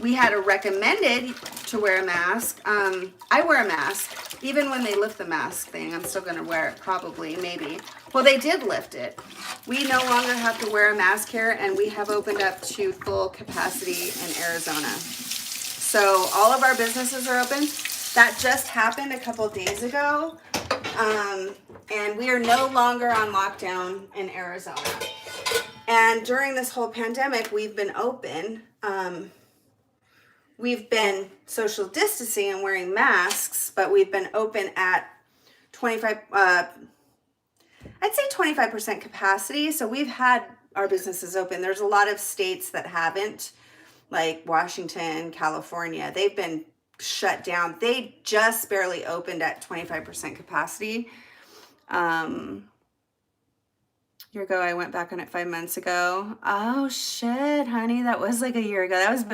we had a recommended to wear a mask. I wear a mask. Even when they lift the mask thing, I'm still gonna wear it, probably, maybe. Well, they did lift it. We no longer have to wear a mask here, and we have opened up to full capacity in Arizona. So all of our businesses are open. That just happened a couple days ago. And we are no longer on lockdown in Arizona. And during this whole pandemic, we've been open. We've been social distancing and wearing masks, but we've been open at 25, I'd say 25% capacity. So we've had our businesses open. There's a lot of states that haven't, like Washington, California. They've been shut down. They just barely opened at 25% capacity. Year ago, I went back on it 5 months ago. Oh shit, honey, that was like a year ago. That was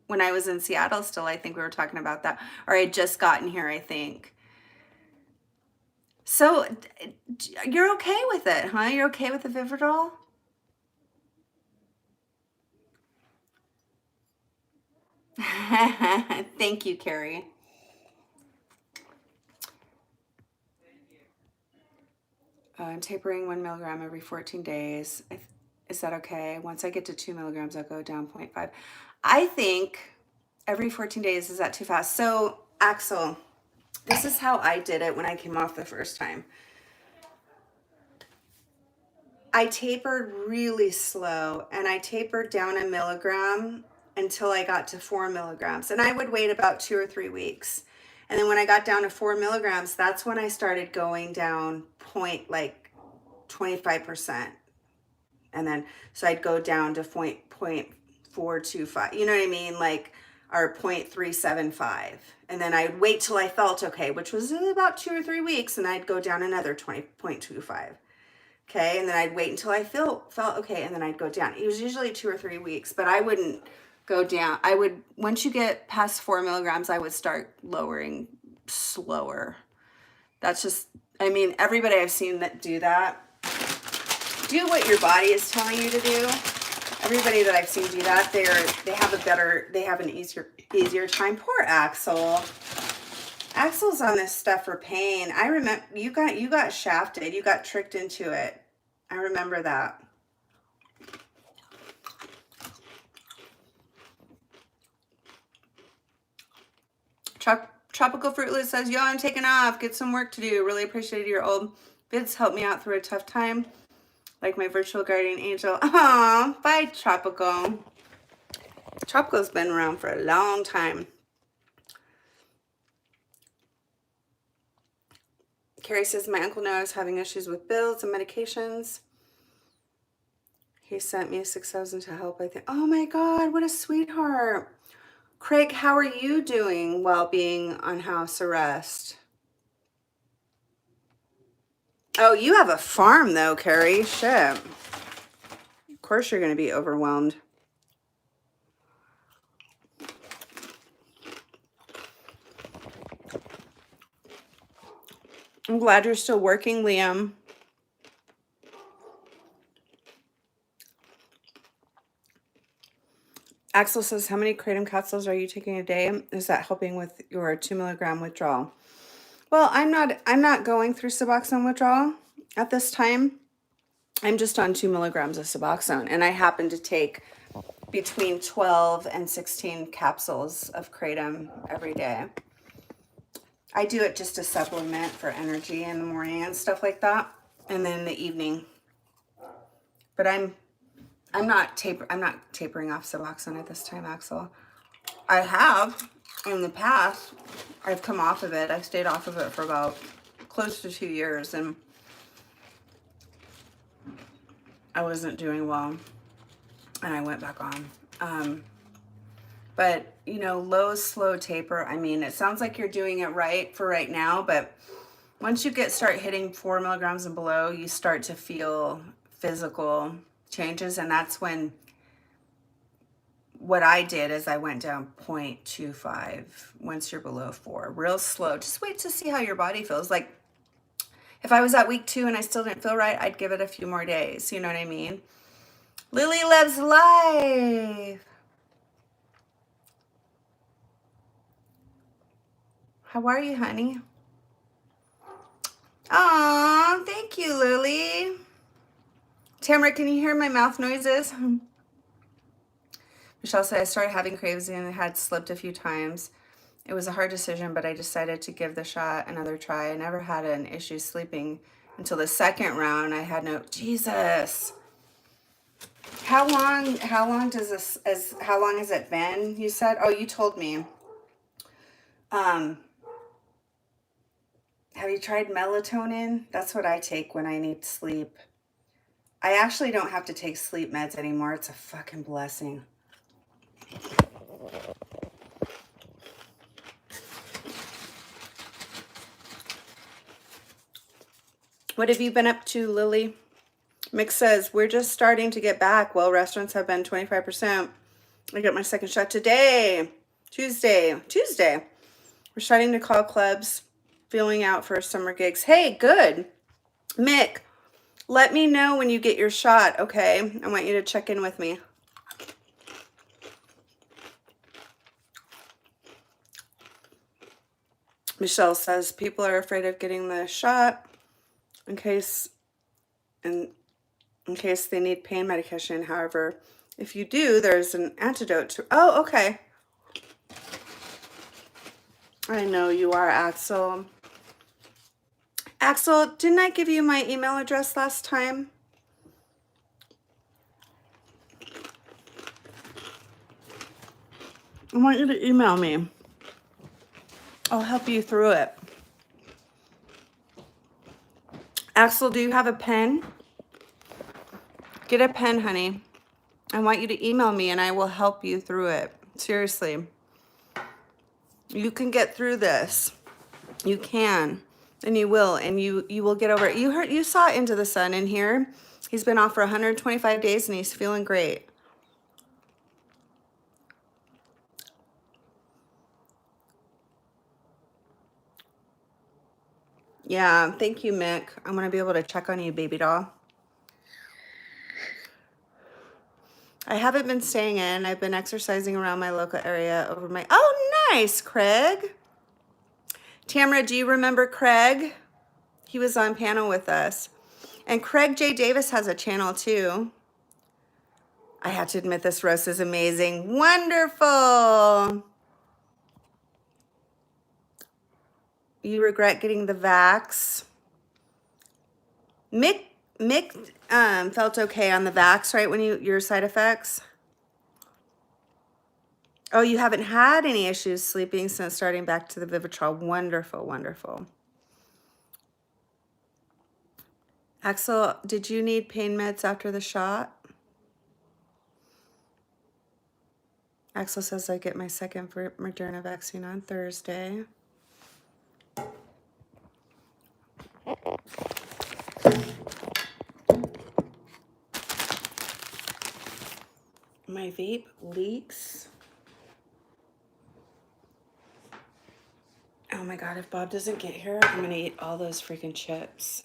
when I was in Seattle still. I think we were talking about that, or I had just gotten here, I think. So you're okay with it, huh? You're okay with the Vivitrol? Thank you, Carrie. I'm tapering 1 milligram every 14 days. Is that okay? Once I get to 2 milligrams, I'll go down 0.5. I think every 14 days, is that too fast? So, Axel, this is how I did it when I came off the first time. I tapered really slow, and I tapered down 1 milligram until I got to 4 milligrams. And I would wait about 2 or 3 weeks. And then when I got down to 4 milligrams, that's when I started going down 25%. And then, so I'd go down to 0.425, you know what I mean? Like, or 0.375. And then I'd wait till I felt okay, which was about 2 or 3 weeks. And I'd go down another 0.25. Okay. And then I'd wait until I felt okay. And then I'd go down. It was usually 2 or 3 weeks, but I wouldn't go down. I would, once you get past 4 milligrams, I would start lowering slower. That's just, I mean, everybody I've seen that do that, do what your body is telling you to do. Everybody that I've seen do that, they have an easier time. Poor Axel. Axel's on this stuff for pain. I remember you got shafted. You got tricked into it. I remember that. Tropical Fruit Loop says, yo, I'm taking off. Get some work to do. Really appreciated your old vids. Helped me out through a tough time. Like my virtual guardian angel. Aw, bye, Tropical. Tropical's been around for a long time. Carrie says, my uncle knows I was having issues with bills and medications. He sent me $6,000 to help, I think. Oh my God, what a sweetheart. Craig, how are you doing while being on house arrest? Oh, you have a farm though, Carrie. Shit. Of course you're going to be overwhelmed. I'm glad you're still working, Liam. Axel says, how many kratom capsules are you taking a day? Is that helping with your 2 milligram withdrawal? Well, I'm not going through Suboxone withdrawal at this time. I'm just on 2 milligrams of Suboxone, and I happen to take between 12 and 16 capsules of kratom every day. I do it just to supplement for energy in the morning and stuff like that, and then in the evening. But I'm not tapering off Suboxone at this time, Axel. I have in the past. I've come off of it. I stayed off of it for about close to 2 years, and I wasn't doing well, and I went back on. But, you know, low, slow taper, I mean, it sounds like you're doing it right for right now, but once you start hitting 4 milligrams and below, you start to feel physical changes, and that's when what I did is I went down 0.25 once you're below 4, real slow. Just wait to see how your body feels. Like, if I was at week 2 and I still didn't feel right, I'd give it a few more days. You know what I mean? Lily loves life. How are you, honey? Aw, thank you, Lily. Tamara, can you hear my mouth noises? Michelle said, I started having cravings and had slipped a few times. It was a hard decision, but I decided to give the shot another try. I never had an issue sleeping until the second round. I had no, Jesus. How long has it been? You said, oh, you told me. Have you tried melatonin? That's what I take when I need sleep. I actually don't have to take sleep meds anymore. It's a fucking blessing. What have you been up to, Lily? Mick says, we're just starting to get back. Well, restaurants have been 25%. I got my second shot today. Tuesday. We're starting to call clubs, feeling out for summer gigs. Hey, good. Mick, let me know when you get your shot, okay? I want you to check in with me. Michelle says people are afraid of getting the shot in case they need pain medication. However, if you do, there's an antidote to. Oh, okay. I know you are, Axel. Axel, didn't I give you my email address last time? I want you to email me. I'll help you through it. Axel, do you have a pen? Get a pen, honey. I want you to email me and I will help you through it. Seriously. You can get through this. You can. And you will. And you will get over it. You saw Into the Sun in here. He's been off for 125 days and he's feeling great. Yeah, thank you, Mick. I'm going to be able to check on you, baby doll. I haven't been staying in. I've been exercising around my local area over my... Oh, nice, Craig. Tamara, do you remember Craig? He was on panel with us. And Craig J. Davis has a channel, too. I have to admit, this roast is amazing. Wonderful. You regret getting the vax. Mick felt okay on the vax, right? When your side effects. Oh, you haven't had any issues sleeping since starting back to the Vivitrol. Wonderful, wonderful. Axel, did you need pain meds after the shot? Axel says I get my second Moderna vaccine on Thursday. My vape leaks. Oh my God, if Bob doesn't get here, I'm gonna eat all those freaking chips.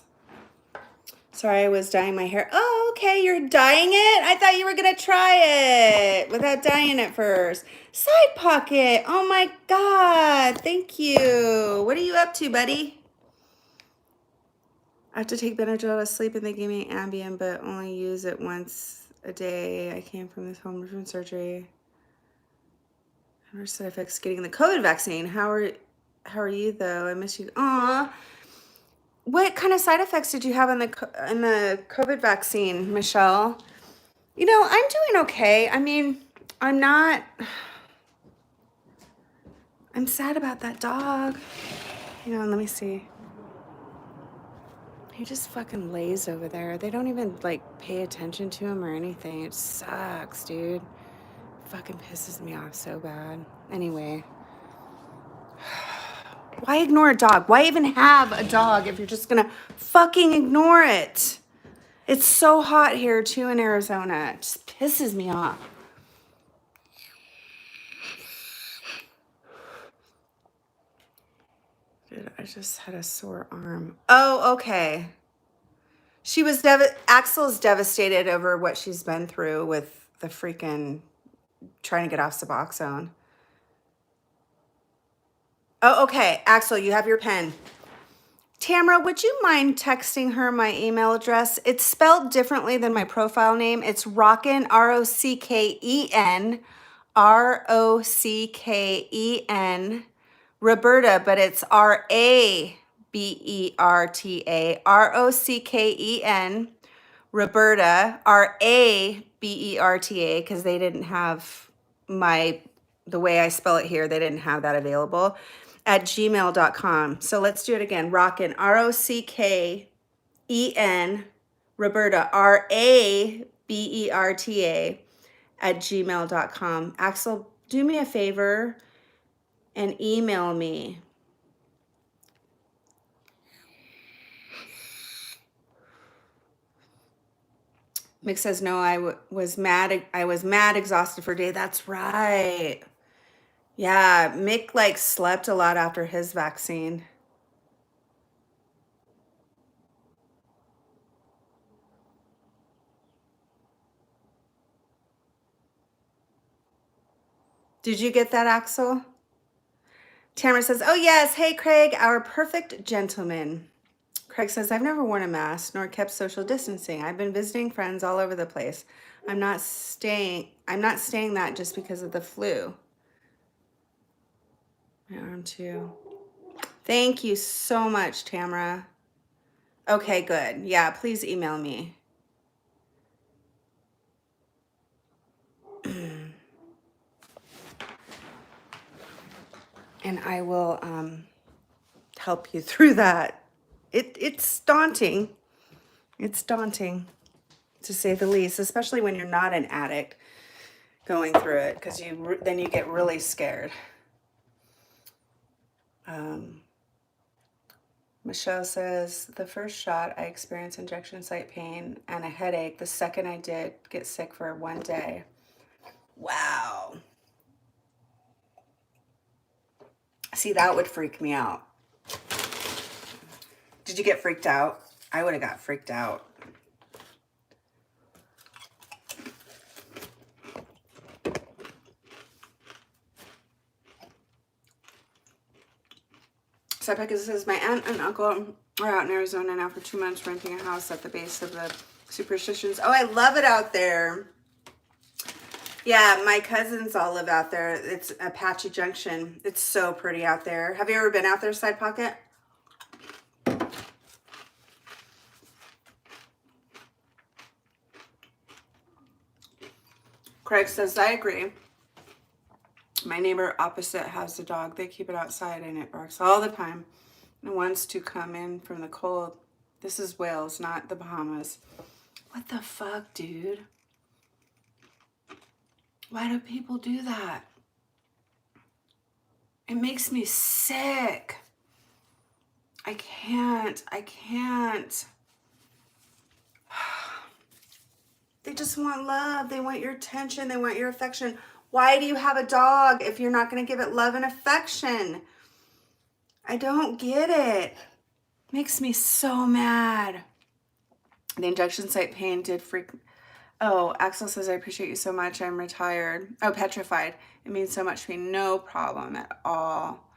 Sorry, I was dyeing my hair. Oh, okay, you're dyeing it? I thought you were gonna try it without dyeing it first. Side pocket, oh my God, thank you. What are you up to, buddy? I have to take Benadryl to sleep and they gave me Ambien, but only use it once a day. I came from this home from surgery. How side effects getting the COVID vaccine? How are you though? I miss you. Aw. What kind of side effects did you have in the COVID vaccine, Michelle? You know, I'm doing okay. I mean, I'm sad about that dog. Hang on, let me see. He just fucking lays over there. They don't even like pay attention to him or anything. It sucks, dude. Fucking pisses me off so bad. Anyway. Why ignore a dog? Why even have a dog if you're just gonna fucking ignore it? It's so hot here too in Arizona. It just pisses me off. Dude, I just had a sore arm. Oh, okay. She was Axel's devastated over what she's been through with the freaking trying to get off Suboxone. Oh, okay. Axel, you have your pen. Tamara, would you mind texting her my email address? It's spelled differently than my profile name. It's Rockin, Rocken, Rocken, Roberta, but it's Raberta, Rocken, Roberta, Raberta, because they didn't have the way I spell it here, they didn't have that available at gmail.com. So let's do it again. Rockin, Rocken, Roberta, Raberta at gmail.com. Axel, do me a favor and email me. Mick says, no, was mad. I was mad, exhausted for a day. That's right. Yeah, Mick like slept a lot after his vaccine. Did you get that, Axel? Tamara says, oh yes, hey Craig, our perfect gentleman. Craig says, I've never worn a mask nor kept social distancing. I've been visiting friends all over the place. I'm not staying that just because of the flu. My arm too. Thank you so much, Tamara. Okay, good. Yeah, please email me. And I will help you through that. It's daunting. It's daunting, to say the least, especially when you're not an addict going through it, because then you get really scared. Michelle says, the first shot, I experienced injection site pain and a headache. The second I did get sick for 1 day. Wow. See, that would freak me out. Did you get freaked out? I would have got freaked out. Sepeka says, my aunt and uncle are out in Arizona now for 2 months renting a house at the base of the Superstitions. Oh, I love it out there. Yeah, my cousins all live out there. It's Apache Junction. It's so pretty out there. Have you ever been out there, Side Pocket? Craig says, I agree. My neighbor opposite has a dog. They keep it outside and it barks all the time. It wants to come in from the cold. This is Wales, not the Bahamas. What the fuck, dude? Why do people do that? It makes me sick. I can't. They just want love. They want your attention. They want your affection. Why do you have a dog if you're not going to give it love and affection? I don't get it. Makes me so mad. The injection site pain did freak. Oh, Axel says, I appreciate you so much. I'm retired. Oh, petrified. It means so much to me. No problem at all.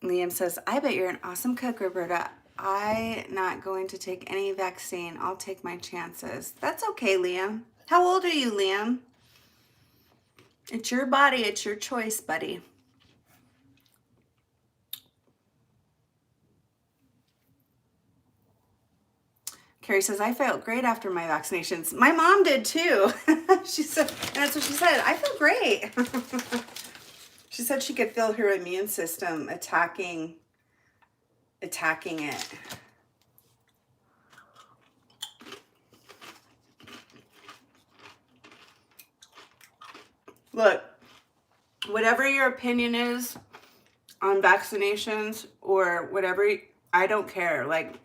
Liam says, I bet you're an awesome cook, Roberta. I'm not going to take any vaccine. I'll take my chances. That's okay, Liam. How old are you, Liam? It's your body. It's your choice, buddy. Carrie says, I felt great after my vaccinations. My mom did too. She said, and that's what she said. I feel great. She said she could feel her immune system attacking it. Look, whatever your opinion is on vaccinations or whatever, I don't care. Like,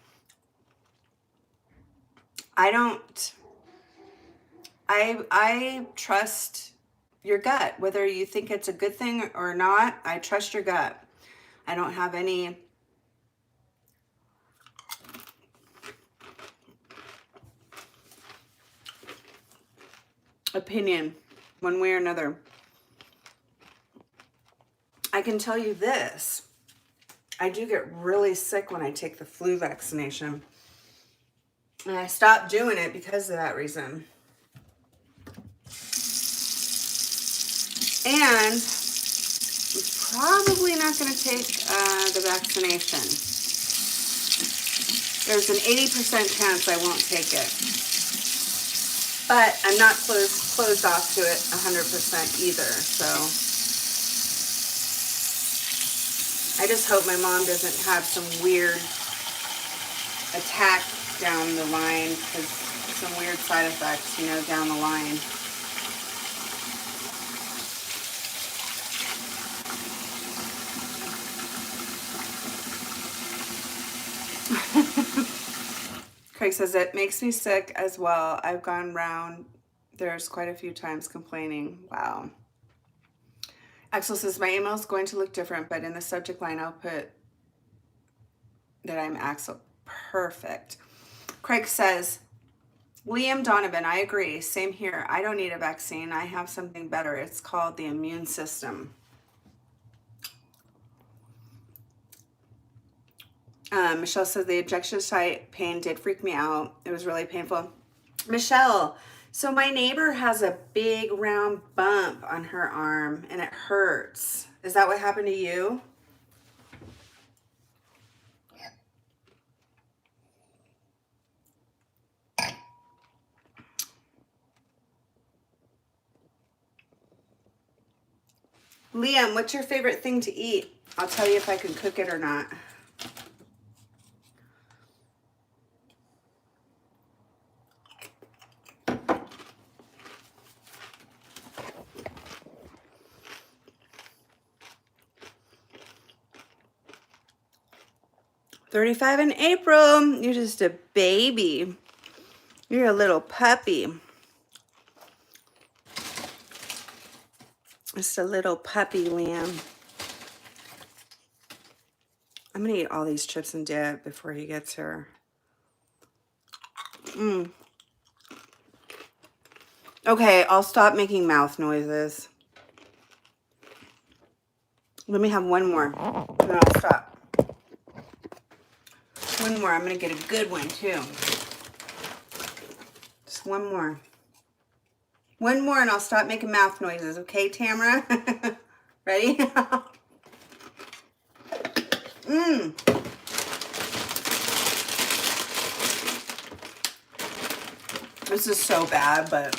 I trust your gut. Whether you think it's a good thing or not, I trust your gut. I don't have any opinion one way or another. I can tell you this. I do get really sick when I take the flu vaccination. And I stopped doing it because of that reason. And I'm probably not going to take the vaccination. There's an 80% chance I won't take it. But I'm not closed off to it 100% either. So I just hope my mom doesn't have some weird attack down the line, because some weird side effects, you know, down the line. Craig says, it makes me sick as well. I've gone round there's quite a few times complaining. Wow. Axel says, my email is going to look different, but in the subject line, I'll put that I'm Axel. Perfect. Craig says, Liam Donovan, I agree. Same here. I don't need a vaccine. I have something better. It's called the immune system. Michelle says, the injection site pain did freak me out. It was really painful. Michelle, so my neighbor has a big round bump on her arm and it hurts. Is that what happened to you? Liam, what's your favorite thing to eat? I'll tell you if I can cook it or not. $35 in April. You're just a baby. You're a little puppy. Just a little puppy, Liam. I'm going to eat all these chips and dip before he gets here. Okay, I'll stop making mouth noises. Let me have one more, and then I'll stop. One more. I'm going to get a good one, too. Just one more. One more, and I'll stop making mouth noises. Okay, Tamara? Ready? This is so bad, but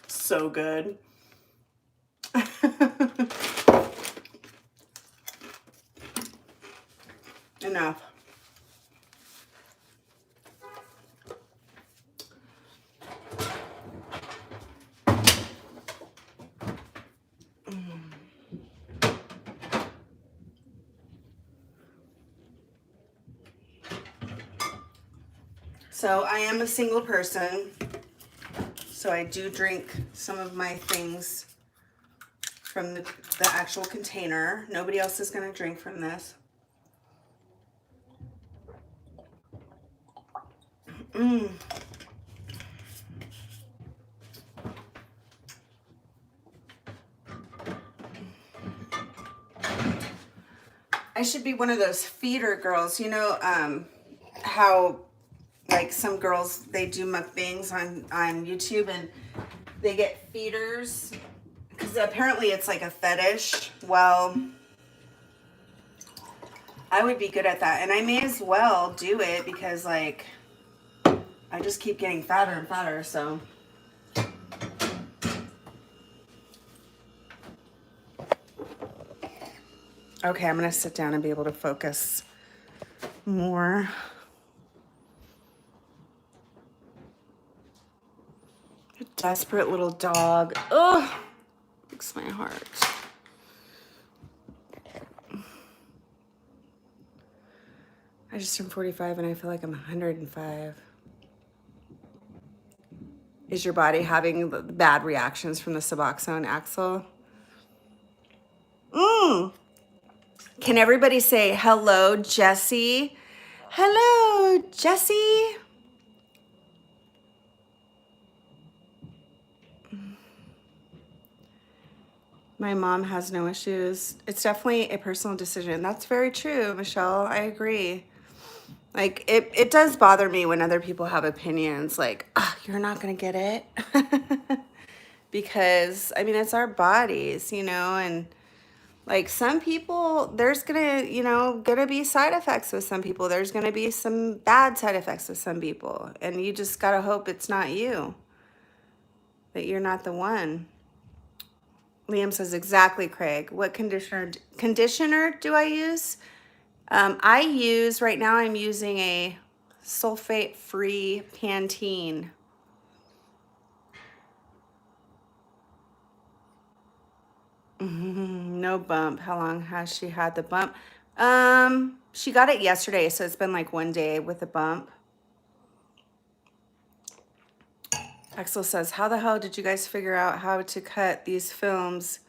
so good. Enough. So I am a single person, so I do drink some of my things from the actual container. Nobody else is going to drink from this. I should be one of those feeder girls. You know how like some girls, they do mukbangs on YouTube and they get feeders because apparently it's like a fetish. Well, I would be good at that, and I may as well do it because like I just keep getting fatter and fatter. So okay, I'm gonna sit down and be able to focus more. A desperate little dog. Ugh, breaks my heart. I just turned 45 and I feel like I'm 105. Is your body having bad reactions from the Suboxone, Axel? Can everybody say hello, Jessie? Hello, Jessie. My mom has no issues. It's definitely a personal decision. That's very true, Michelle. I agree. Like it does bother me when other people have opinions like, oh, you're not gonna get it. Because I mean it's our bodies, and like some people, there's gonna be side effects with some people. There's gonna be some bad side effects with some people. And you just gotta hope it's not you, that you're not the one. Liam says, exactly, Craig. What conditioner do I use? Right now I'm using a sulfate-free Pantene. No bump. How long has she had the bump? She got it yesterday, so it's been like 1 day with a bump. Axel says, how the hell did you guys figure out how to cut these films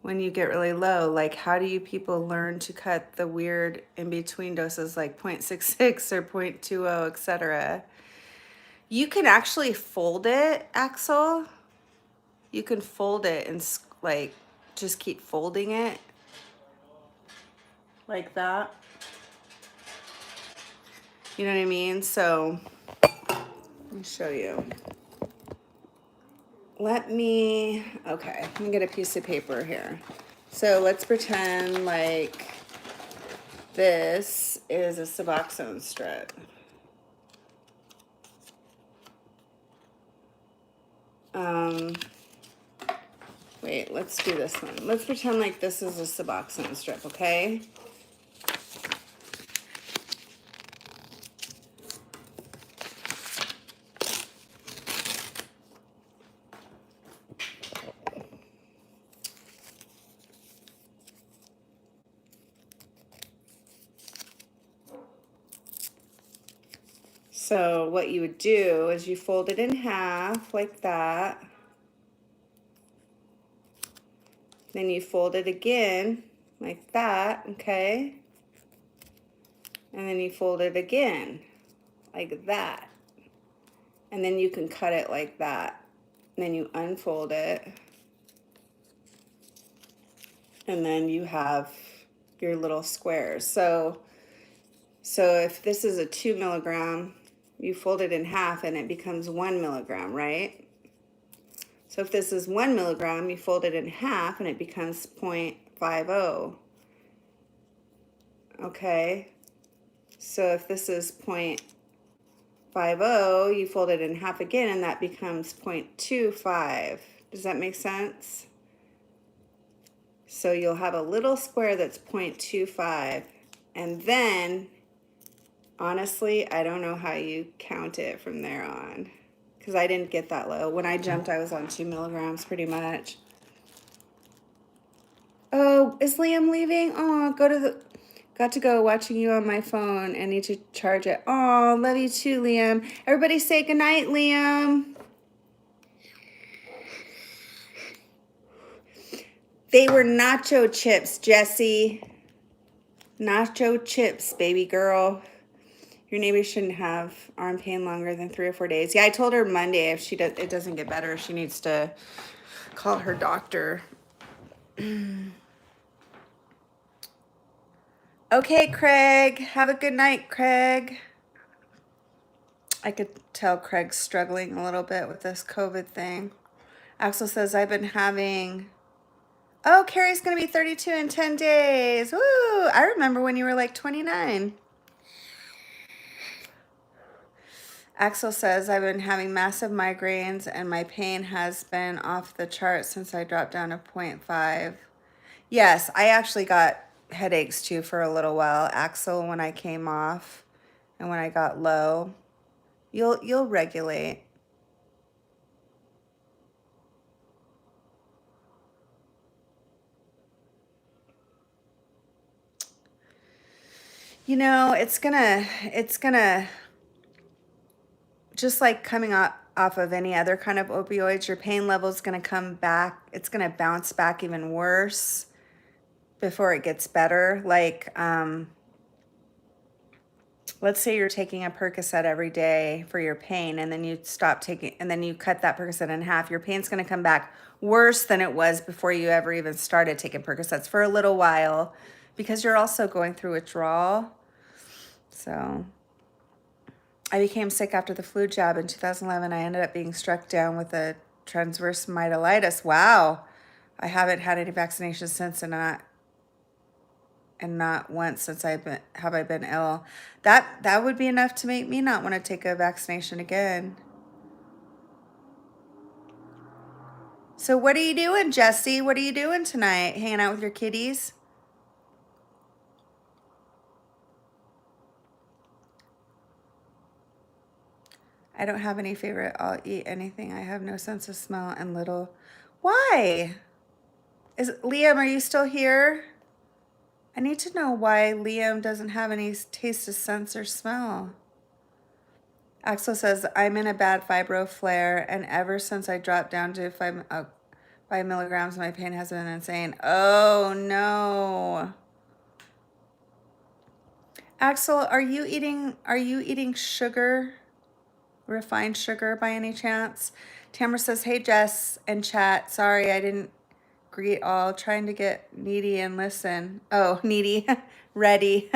when you get really low? Like, how do you people learn to cut the weird in-between doses like 0.66 or 0.20, etc.? You can actually fold it, Axel. You can fold it and like just keep folding it like that. You know what I mean? So let me show you. Okay, let me get a piece of paper here. So let's pretend like this is a Suboxone strip. Wait, let's do this one. Let's pretend like this is a Suboxone strip, okay? So what you would do is you fold it in half like that. Then you fold it again like that, okay? And then you fold it again like that. And then you can cut it like that. And then you unfold it. And then you have your little squares. So if this is a 2 milligram, you fold it in half and it becomes 1 milligram, right? So if this is 1 milligram, you fold it in half and it becomes 0.50. Okay. So if this is 0.50, you fold it in half again and that becomes 0.25. Does that make sense? So you'll have a little square that's 0.25. And then, honestly, I don't know how you count it from there on, because I didn't get that low. When I jumped, I was on 2 milligrams pretty much. Oh, is Liam leaving? Oh, got to go watching you on my phone and need to charge it. Oh, love you too, Liam. Everybody say goodnight, Liam. They were nacho chips, Jessie. Nacho chips, baby girl. Your neighbor shouldn't have arm pain longer than 3 or 4 days. Yeah, I told her Monday if it doesn't get better, she needs to call her doctor. Okay, Craig. Have a good night, Craig. I could tell Craig's struggling a little bit with this COVID thing. Axel says, I've been having... Oh, Carrie's going to be 32 in 10 days. Woo! I remember when you were like 29. Axel says, I've been having massive migraines and my pain has been off the chart since I dropped down to 0.5. Yes, I actually got headaches too for a little while, Axel, when I came off and when I got low. You'll regulate. It's gonna just like coming off of any other kind of opioids, your pain level is gonna come back. It's gonna bounce back even worse before it gets better. Like let's say you're taking a Percocet every day for your pain, and then you stop taking, and then you cut that Percocet in half, your pain's going to come back worse than it was before you ever even started taking Percocets for a little while, because you're also going through withdrawal. So I became sick after the flu jab in 2011. I ended up being struck down with a transverse myelitis. Wow. I haven't had any vaccinations since, and not once since I been ill. That would be enough to make me not want to take a vaccination again. So what are you doing, Jesse? What are you doing tonight? Hanging out with your kitties? I don't have any favorite. I'll eat anything. I have no sense of smell and little. Why? Liam, are you still here? I need to know why Liam doesn't have any taste of sense or smell. Axel says, I'm in a bad fibro flare, and ever since I dropped down to 5 milligrams, my pain has been insane. Oh, no. Axel, are you eating sugar, refined sugar by any chance? Tamara says, hey, Jess and chat. Sorry, I didn't greet all. Trying to get needy and listen. Oh, needy, ready.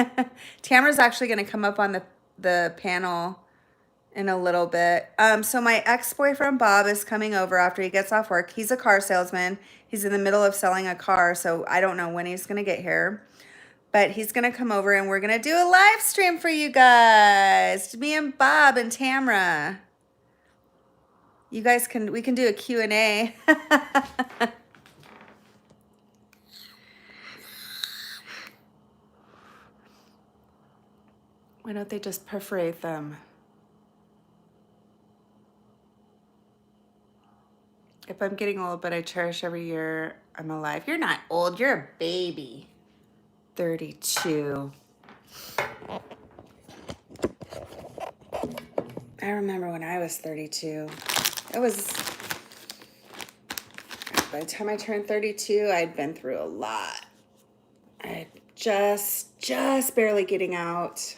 Tamara's actually going to come up on the panel in a little bit. So my ex-boyfriend Bob is coming over after he gets off work. He's a car salesman. He's in the middle of selling a car, so I don't know when he's going to get here. But he's going to come over and we're going to do a live stream for you guys. Me and Bob and Tamara. You guys we can do a Q&A. Why don't they just perforate them? If I'm getting old, but I cherish every year I'm alive. You're not old. You're a baby. 32. I remember when I was 32. It was, by the time I turned 32, I'd been through a lot. I just barely getting out.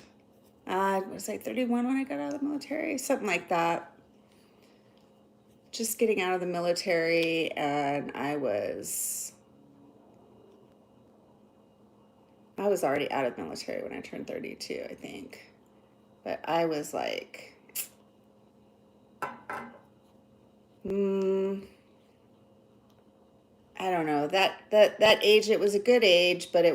I was like 31 when I got out of the military, something like that. Just getting out of the military, and I was already out of the military when I turned 32, I think. But I was like, I don't know, that age, it was a good age, but I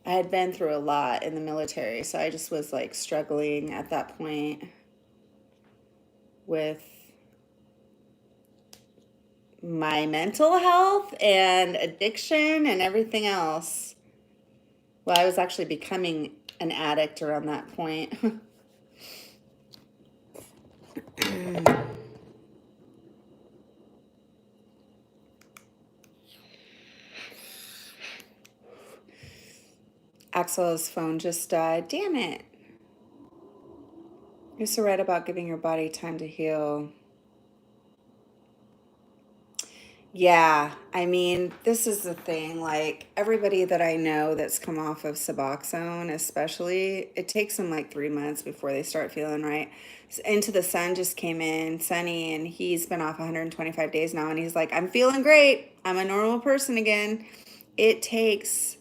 had been through a lot in the military, so I just was like struggling at that point with my mental health and addiction and everything else. Well, I was actually becoming an addict around that point. Axel's phone just died. Damn it. You're so right about giving your body time to heal. Yeah, I mean, this is the thing. Like, everybody that I know that's come off of Suboxone, especially, it takes them like 3 months before they start feeling right. Into the Sun just came in, Sunny, and he's been off 125 days now, and he's like, I'm feeling great. I'm a normal person again. It takes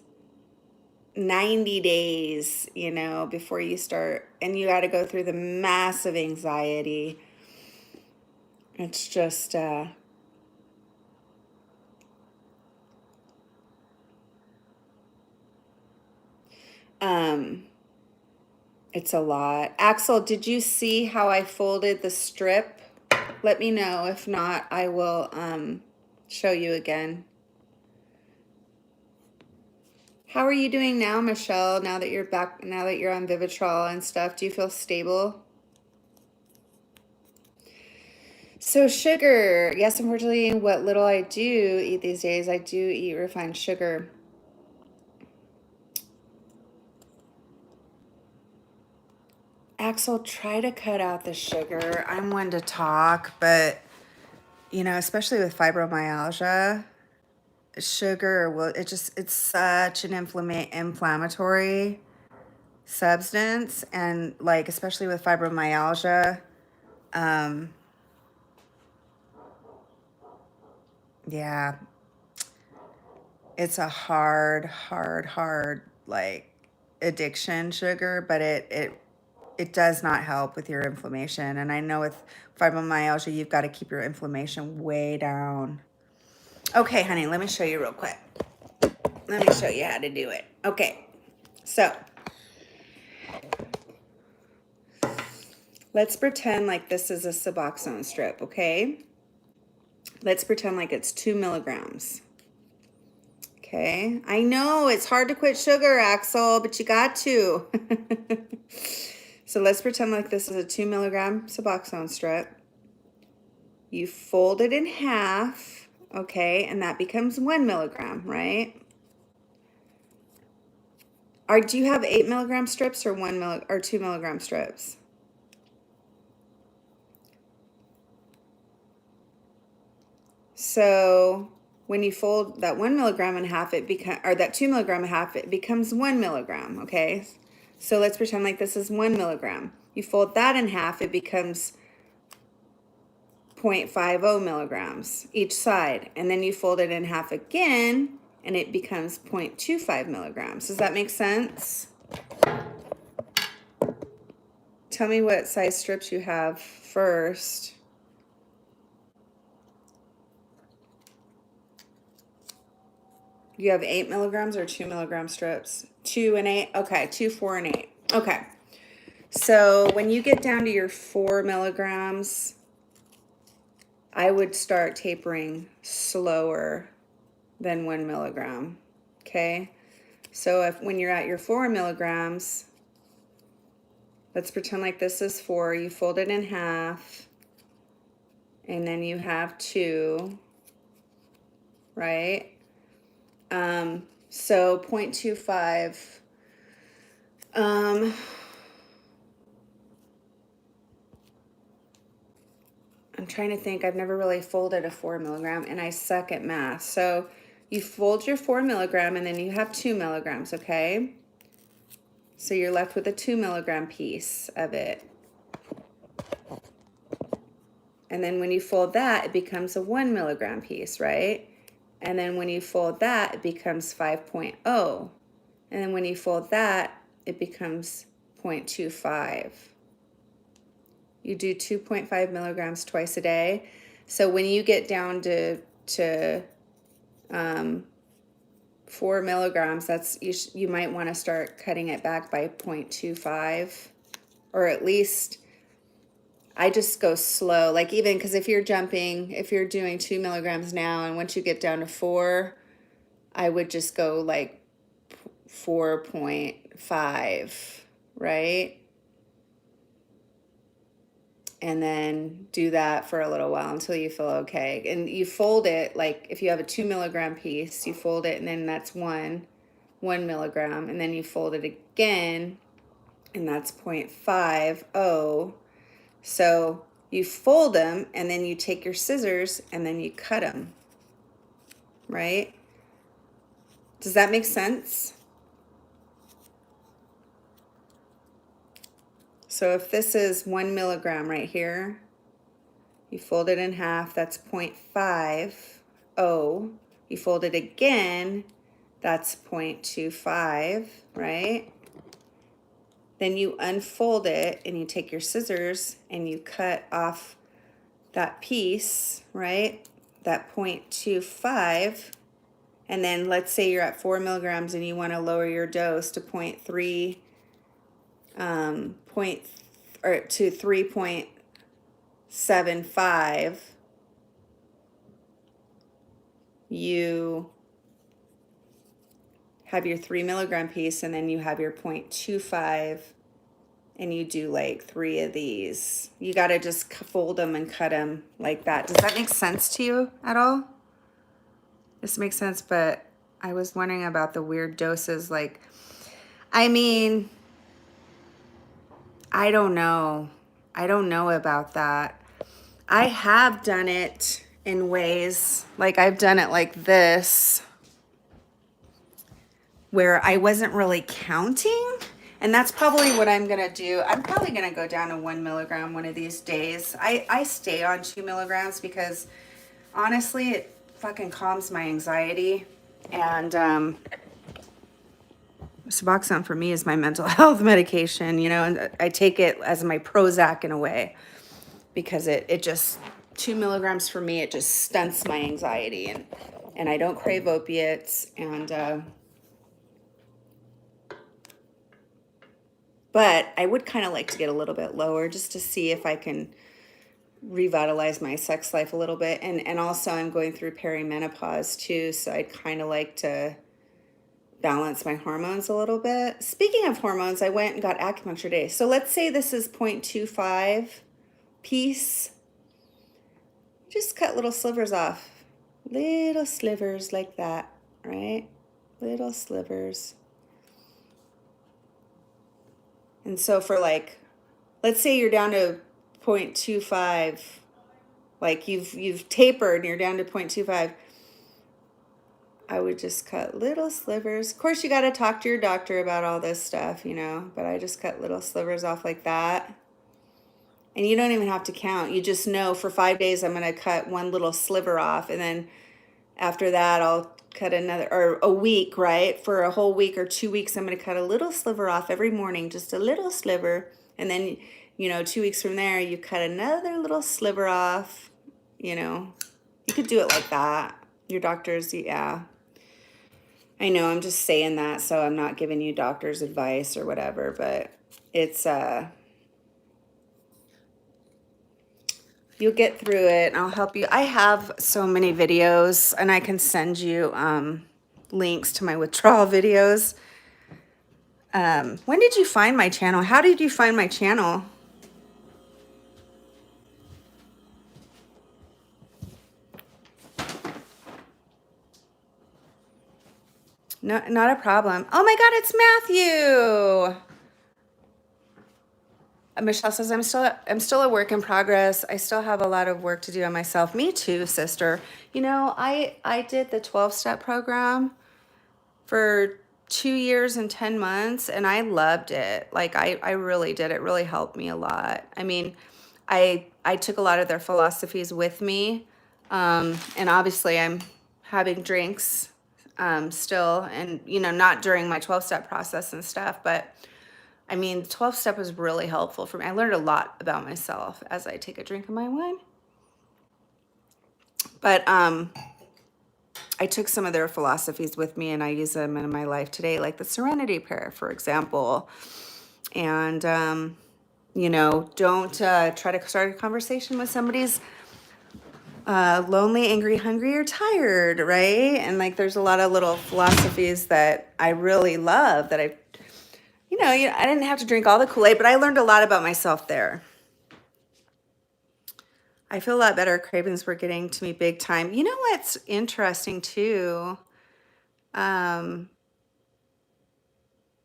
90 days, before you start, and you got to go through the massive anxiety. It's just, it's a lot. Axel, did you see how I folded the strip? Let me know. If not, I will show you again. How are you doing now, Michelle? Now that you're back, now that you're on Vivitrol and stuff, do you feel stable? So sugar, yes, unfortunately, what little I do eat these days, I do eat refined sugar. Axel, try to cut out the sugar. I'm one to talk, but, especially with fibromyalgia, sugar, it's such an inflammatory. substance, and like especially with fibromyalgia, yeah, it's a hard like addiction, sugar, but it does not help with your inflammation. And I know with fibromyalgia, you've got to keep your inflammation way down. Okay, honey, let me show you real quick. Let me show you how to do it. Okay, so let's pretend like this is a Suboxone strip, okay? Let's pretend like it's 2 milligrams. Okay, I know it's hard to quit sugar, Axel, but you got to. So let's pretend like this is a 2 milligram Suboxone strip. You fold it in half, okay, and that becomes 1 milligram, right? Do you have 8 milligram strips or 2 milligram strips? So when you fold that 1 milligram in half, that 2 milligram in half, it becomes 1 milligram, okay? So let's pretend like this is 1 milligram. You fold that in half, it becomes 0.50 milligrams each side. And then you fold it in half again, and it becomes 0.25 milligrams. Does that make sense? Tell me what size strips you have first. You have 8 milligrams or 2 milligram strips? 2 and 8? Okay, 2, 4, and 8. Okay. So when you get down to your 4 milligrams, I would start tapering slower than 1 milligram. Okay? So when you're at your 4 milligrams, let's pretend like this is 4. You fold it in half, and then you have 2, right? So 0.25. I'm trying to think. I've never really folded a 4 milligram, and I suck at math. So you fold your 4 milligram, and then you have 2 milligrams, okay? So you're left with a 2 milligram piece of it. And then when you fold that, it becomes a 1 milligram piece, right? And then when you fold that, it becomes 5.0. And then when you fold that, it becomes 0.25. You do 2.5 milligrams twice a day. So when you get down to 4 milligrams, you might want to start cutting it back by 0.25, or at least I just go slow. Like even because if you're doing 2 milligrams now, and once you get down to 4, I would just go like 4.5, right? And then do that for a little while until you feel okay. And you fold it, like if you have a 2 milligram piece, you fold it, and then that's 1 milligram, and then you fold it again, and that's 0.50. So you fold them, and then you take your scissors, and then you cut them, right? Does that make sense? So if this is 1 milligram right here, you fold it in half, that's 0.50. You fold it again, that's 0.25, right? Then you unfold it, and you take your scissors, and you cut off that piece, right? That 0.25. And then let's say you're at 4 milligrams and you want to lower your dose to 0.3, to 3.75. You have your 3 milligram piece, and then you have your 0.25, and you do like 3 of these. You got to just fold them and cut them like that. Does that make sense to you at all? This makes sense, but I was wondering about the weird doses. Like, I mean, I don't know. I don't know about that. I have done it in ways, like I've done it like this, where I wasn't really counting, And that's probably what I'm going to do. I'm probably going to go down to 1 milligram one of these days. I stay on 2 milligrams because honestly, it fucking calms my anxiety. And Suboxone for me is my mental health medication, you know, and I take it as my Prozac in a way because it just, 2 milligrams for me, it just stunts my anxiety, and I don't crave opiates. And but I would kind of like to get a little bit lower just to see if I can revitalize my sex life a little bit. And also I'm going through perimenopause too, so I'd kind of like to balance my hormones a little bit. Speaking of hormones, I went and got acupuncture today. So let's say this is 0.25 piece. Just cut little slivers off. Little slivers like that, right? Little slivers. And so for like, let's say you're down to 0.25, like you've tapered and you're down to 0.25, I would just cut little slivers. Of course, you got to talk to your doctor about all this stuff, you know, but I just cut little slivers off like that. And you don't even have to count. You just know for 5 days I'm going to cut one little sliver off, and then after that I'll cut another, or a week, right? For a whole week or 2 weeks, I'm going to cut a little sliver off every morning, just a little sliver. And then, you know, 2 weeks from there, you cut another little sliver off. You know, you could do it like that. Your doctors, yeah. I know I'm just saying that, so I'm not giving you doctor's advice or whatever, but it's, you'll get through it, and I'll help you. I have so many videos, and I can send you links to my withdrawal videos. When did you find my channel? How did you find my channel? No, not a problem. Oh my God, it's Matthew. Michelle says, I'm still a work in progress. I still have a lot of work to do on myself. Me too, sister. You know, I did the 12-step program for 2 years and 10 months, and I loved it. Like I really did. It really helped me a lot. I mean, I took a lot of their philosophies with me. And obviously I'm having drinks still, and you know, not during my 12-step process and stuff, but I mean, 12-step was really helpful for me. I learned a lot about myself as I take a drink of my wine. But I took some of their philosophies with me, and I use them in my life today, like the Serenity Prayer, for example. And, you know, don't try to start a conversation with somebody's lonely, angry, hungry, or tired, right? And like, there's a lot of little philosophies that I really love that I didn't have to drink all the Kool-Aid, but I learned a lot about myself there. I feel a lot better. Cravings were getting to me big time. You know what's interesting too? I've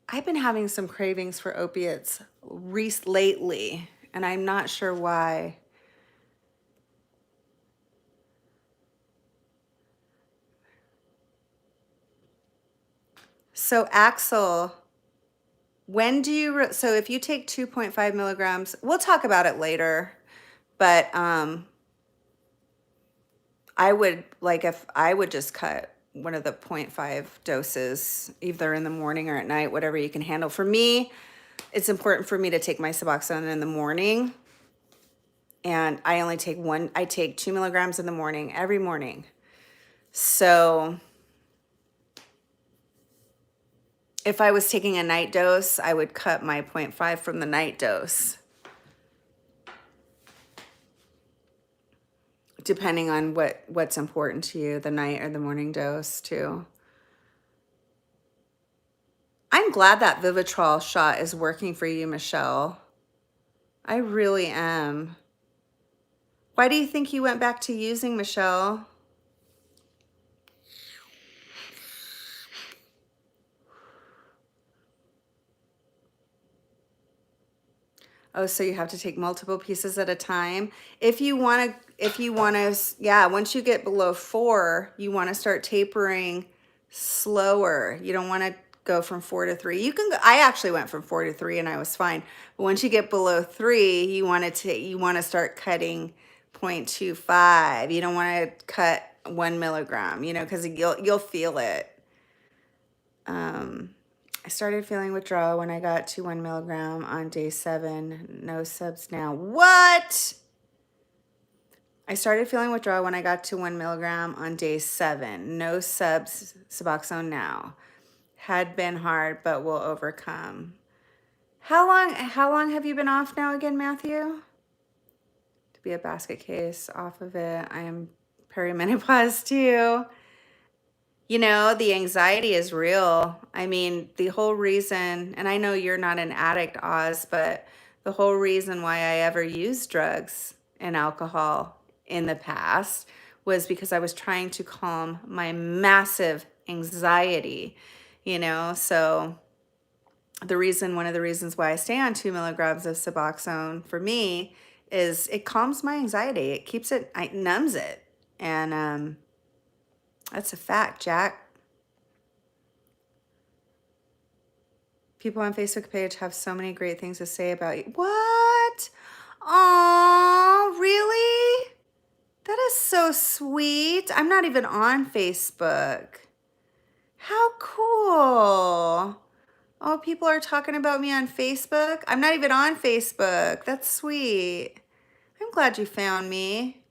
been having some cravings for opiates lately, and I'm not sure why. So Axel, when do you, so if you take 2.5 milligrams, we'll talk about it later, but I would, like, if I would just cut one of the 0.5 doses, either in the morning or at night, whatever you can handle. For me, it's important for me to take my Suboxone in the morning, and I only take I take 2 milligrams in the morning, every morning. So if I was taking a night dose, I would cut my 0.5 from the night dose, depending on what's important to you, the night or the morning dose too. I'm glad that Vivitrol shot is working for you, Michelle. I really am. Why do you think you went back to using, Michelle? Oh, so you have to take multiple pieces at a time. If you want to, yeah, once you get below 4, you want to start tapering slower. You don't want to
go from 4 to 3. You can go, I actually went from 4 to 3 and I was fine. But once you get below 3, you want to start cutting 0.25. You don't want to cut 1 milligram, because you'll feel it. I started feeling withdrawal when I got to 1 milligram on day 7. No subs now. What? I started feeling withdrawal when I got to 1 milligram on day 7. No subs, Suboxone now. Had been hard, but will overcome. How long have you been off now again, Matthew? To be a basket case off of it. I am perimenopause too. The anxiety is real. I mean, the whole reason, and I know you're not an addict, Oz, but the whole reason why I ever used drugs and alcohol in the past was because I was trying to calm my massive anxiety, So one of the reasons why I stay on 2 milligrams of Suboxone for me is it calms my anxiety. It numbs it. And, that's a fact, Jack. People on Facebook page have so many great things to say about you. What? Oh, really? That is so sweet. I'm not even on Facebook. How cool. Oh, people are talking about me on Facebook? I'm not even on Facebook. That's sweet. I'm glad you found me.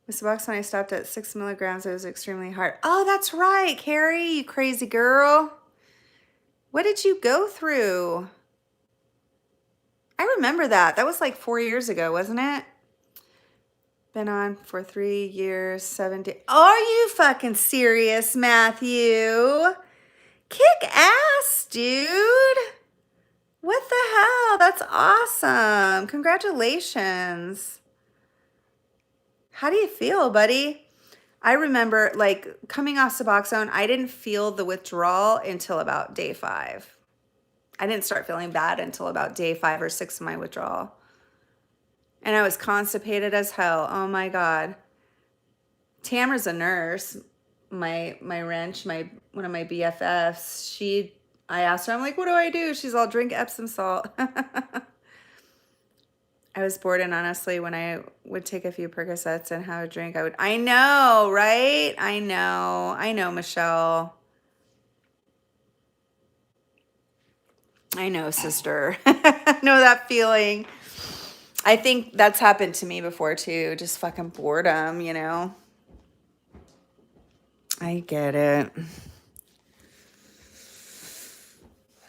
With Suboxone, I stopped at 6 milligrams. It was extremely hard. Oh, that's right, Carrie, you crazy girl. What did you go through? I remember that. That was like 4 years ago, wasn't it? Been on for 3 years, 7 days. Are you fucking serious, Matthew? Kick ass, dude. What the hell? That's awesome. Congratulations. How do you feel, buddy? I remember coming off Suboxone, I didn't feel the withdrawal until about day 5. I didn't start feeling bad until about day 5 or 6 of my withdrawal. And I was constipated as hell. Oh my God. Tamara's a nurse. My wrench, one of my BFFs, I asked her, I'm like, what do I do? She's all, drink Epsom salt. I was bored, and honestly, when I would take a few Percocets and have a drink, I know, right? I know, Michelle. I know, sister. I know that feeling. I think that's happened to me before too. Just fucking boredom, I get it.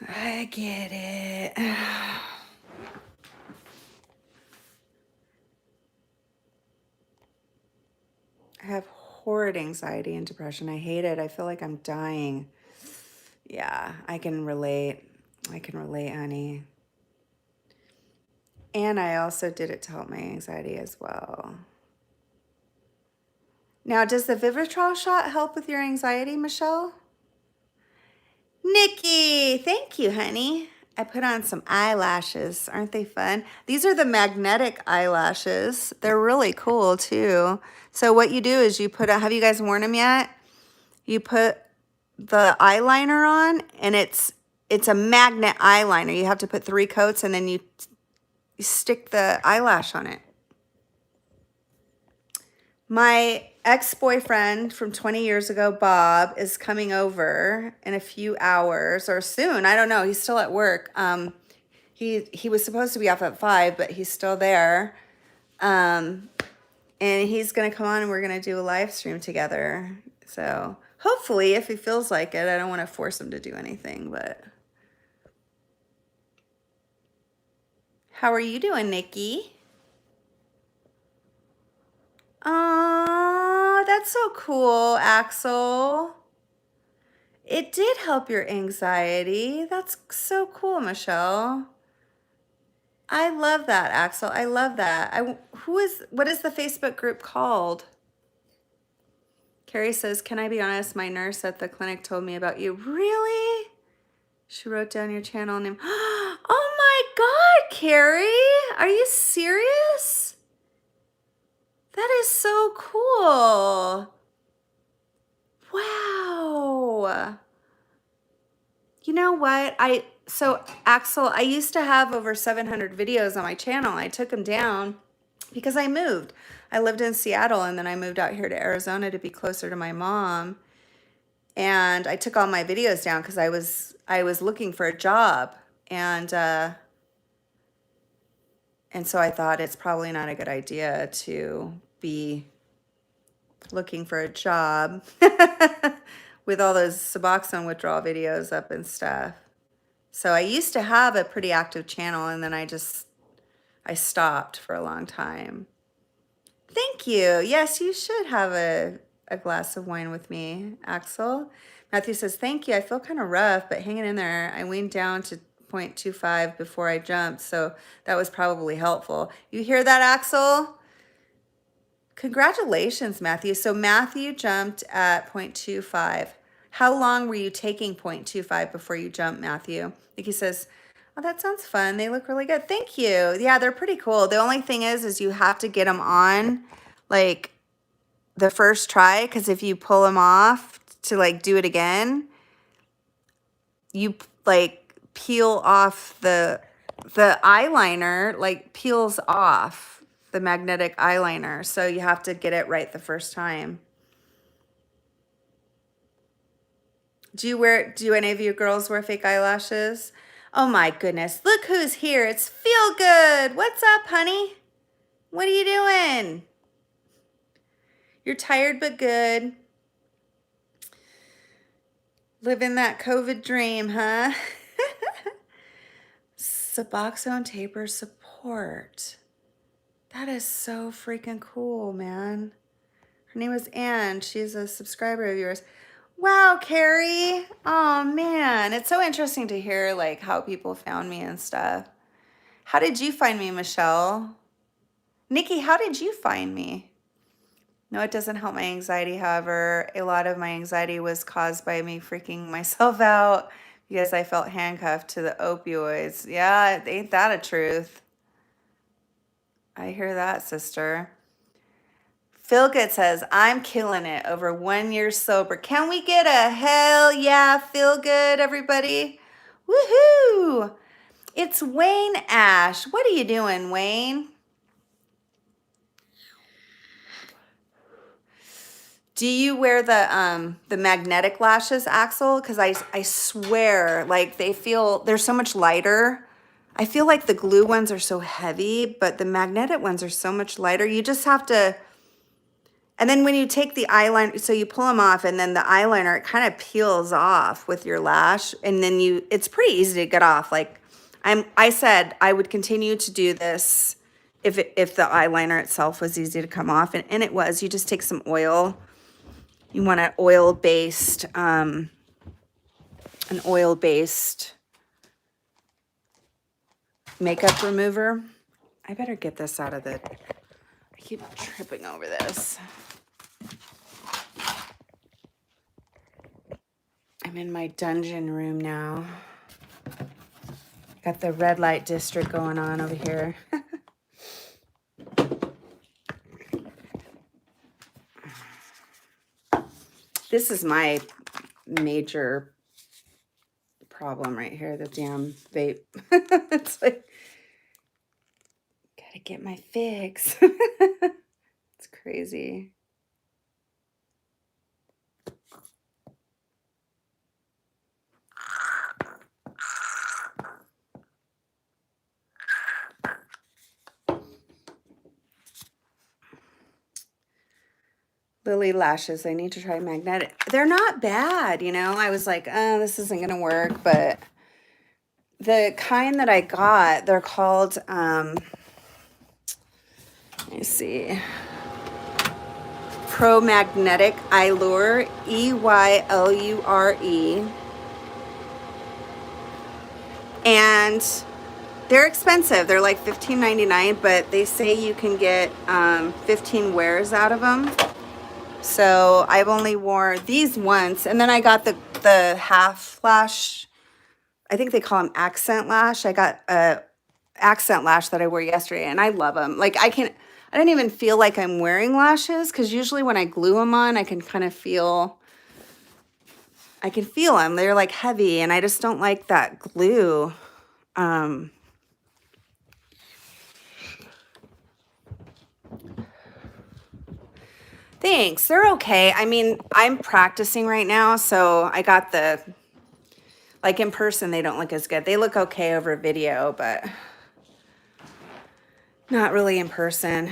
I get it. I have horrid anxiety and depression. I hate it. I feel like I'm dying. Yeah, I can relate. Honey. And I also did it to help my anxiety as well. Now, does the Vivitrol shot help with your anxiety, Michelle? Nikki, thank you, honey. I put on some eyelashes. Aren't they fun? These are the magnetic eyelashes. They're really cool, too. So what you do is have you guys worn them yet? You put the eyeliner on, and it's a magnet eyeliner. You have to put 3 coats, and then you stick the eyelash on it. My ex-boyfriend from 20 years ago, Bob, is coming over in a few hours or soon. I don't know. He's still at work. He was supposed to be off at 5, but he's still there. And he's going to come on, and we're going to do a live stream together. So hopefully, if he feels like it, I don't want to force him to do anything, but. How are you doing, Nikki? Oh, that's so cool, Axel. It did help your anxiety. That's so cool, Michelle. I love that, Axel. I love that. What is the Facebook group called? Carrie says, can I be honest? My nurse at the clinic told me about you. Really? She wrote down your channel name. Oh my God, Carrie. Are you serious? That is so cool. Wow. You know what? So Axel, I used to have over 700 videos on my channel. I took them down because I moved. I lived in Seattle and then I moved out here to Arizona to be closer to my mom. And I took all my videos down because I was looking for a job. And so I thought it's probably not a good idea to be looking for a job with all those Suboxone withdrawal videos up and stuff. So I used to have a pretty active channel and then I stopped for a long time. Thank you. Yes, you should have a glass of wine with me, Axel. Matthew says, thank you. I feel kind of rough, but hanging in there. I weaned down to 0.25 before I jumped, so that was probably helpful. You hear that, Axel? Congratulations, Matthew. So Matthew jumped at 0.25. How long were you taking 0.25 before you jumped, Matthew? Nikki says, oh, that sounds fun. They look really good. Thank you. Yeah, they're pretty cool. The only thing is you have to get them on like the first try, because if you pull them off to like do it again, you like peel off the eyeliner, like peels off the magnetic eyeliner. So you have to get it right the first time. Do any of you girls wear fake eyelashes? Oh my goodness. Look who's here. It's Feel Good. What's up, honey? What are you doing? You're tired but good. Living that COVID dream, huh? Suboxone taper support. That is so freaking cool, man. Her name is Ann. She's a subscriber of yours. Wow, Carrie. Oh, man. It's so interesting to hear, like, how people found me and stuff. How did you find me, Michelle? Nikki, how did you find me? No, it doesn't help my anxiety. However, a lot of my anxiety was caused by me freaking myself out because I felt handcuffed to the opioids. Yeah, ain't that a truth? I hear that, sister. Phil Good says, I'm killing it over 1 year sober. Can we get a hell yeah, Feel Good, everybody? Woohoo! It's Wayne Ash. What are you doing, Wayne? Do you wear the magnetic lashes, Axel? Because I swear, like they're so much lighter. I feel like the glue ones are so heavy, but the magnetic ones are so much lighter. You just have to, and then when you take the eyeliner, so you pull them off and then the eyeliner, it kind of peels off with your lash. And then it's pretty easy to get off. Like I said, I would continue to do this if the eyeliner itself was easy to come off. And it was. You just take some oil. You want an oil-based makeup remover. I better get this out of I keep tripping over this. I'm in my dungeon room now. Got the red light district going on over here. This is my major problem right here, the damn vape. It's like, gotta get my fix. It's crazy. Lily lashes. I need to try magnetic. They're not bad, you know. I was like, oh, this isn't going to work. But the kind that I got, they're called, let me see, Pro Magnetic Eylure, Eylure. And they're expensive. They're like $15.99, but they say you can get 15 wears out of them. So I've only wore these once, and then I got the half lash. I think they call them accent lash. I got a accent lash that I wore yesterday, and I love them. Like I don't even feel like I'm wearing lashes, because usually when I glue them on, I can kind of feel I can feel them. They're like heavy, and I just don't like that glue. Thanks. They're okay. I mean, I'm practicing right now, so I got the, like in person, they don't look as good. They look okay over video, but not really in person.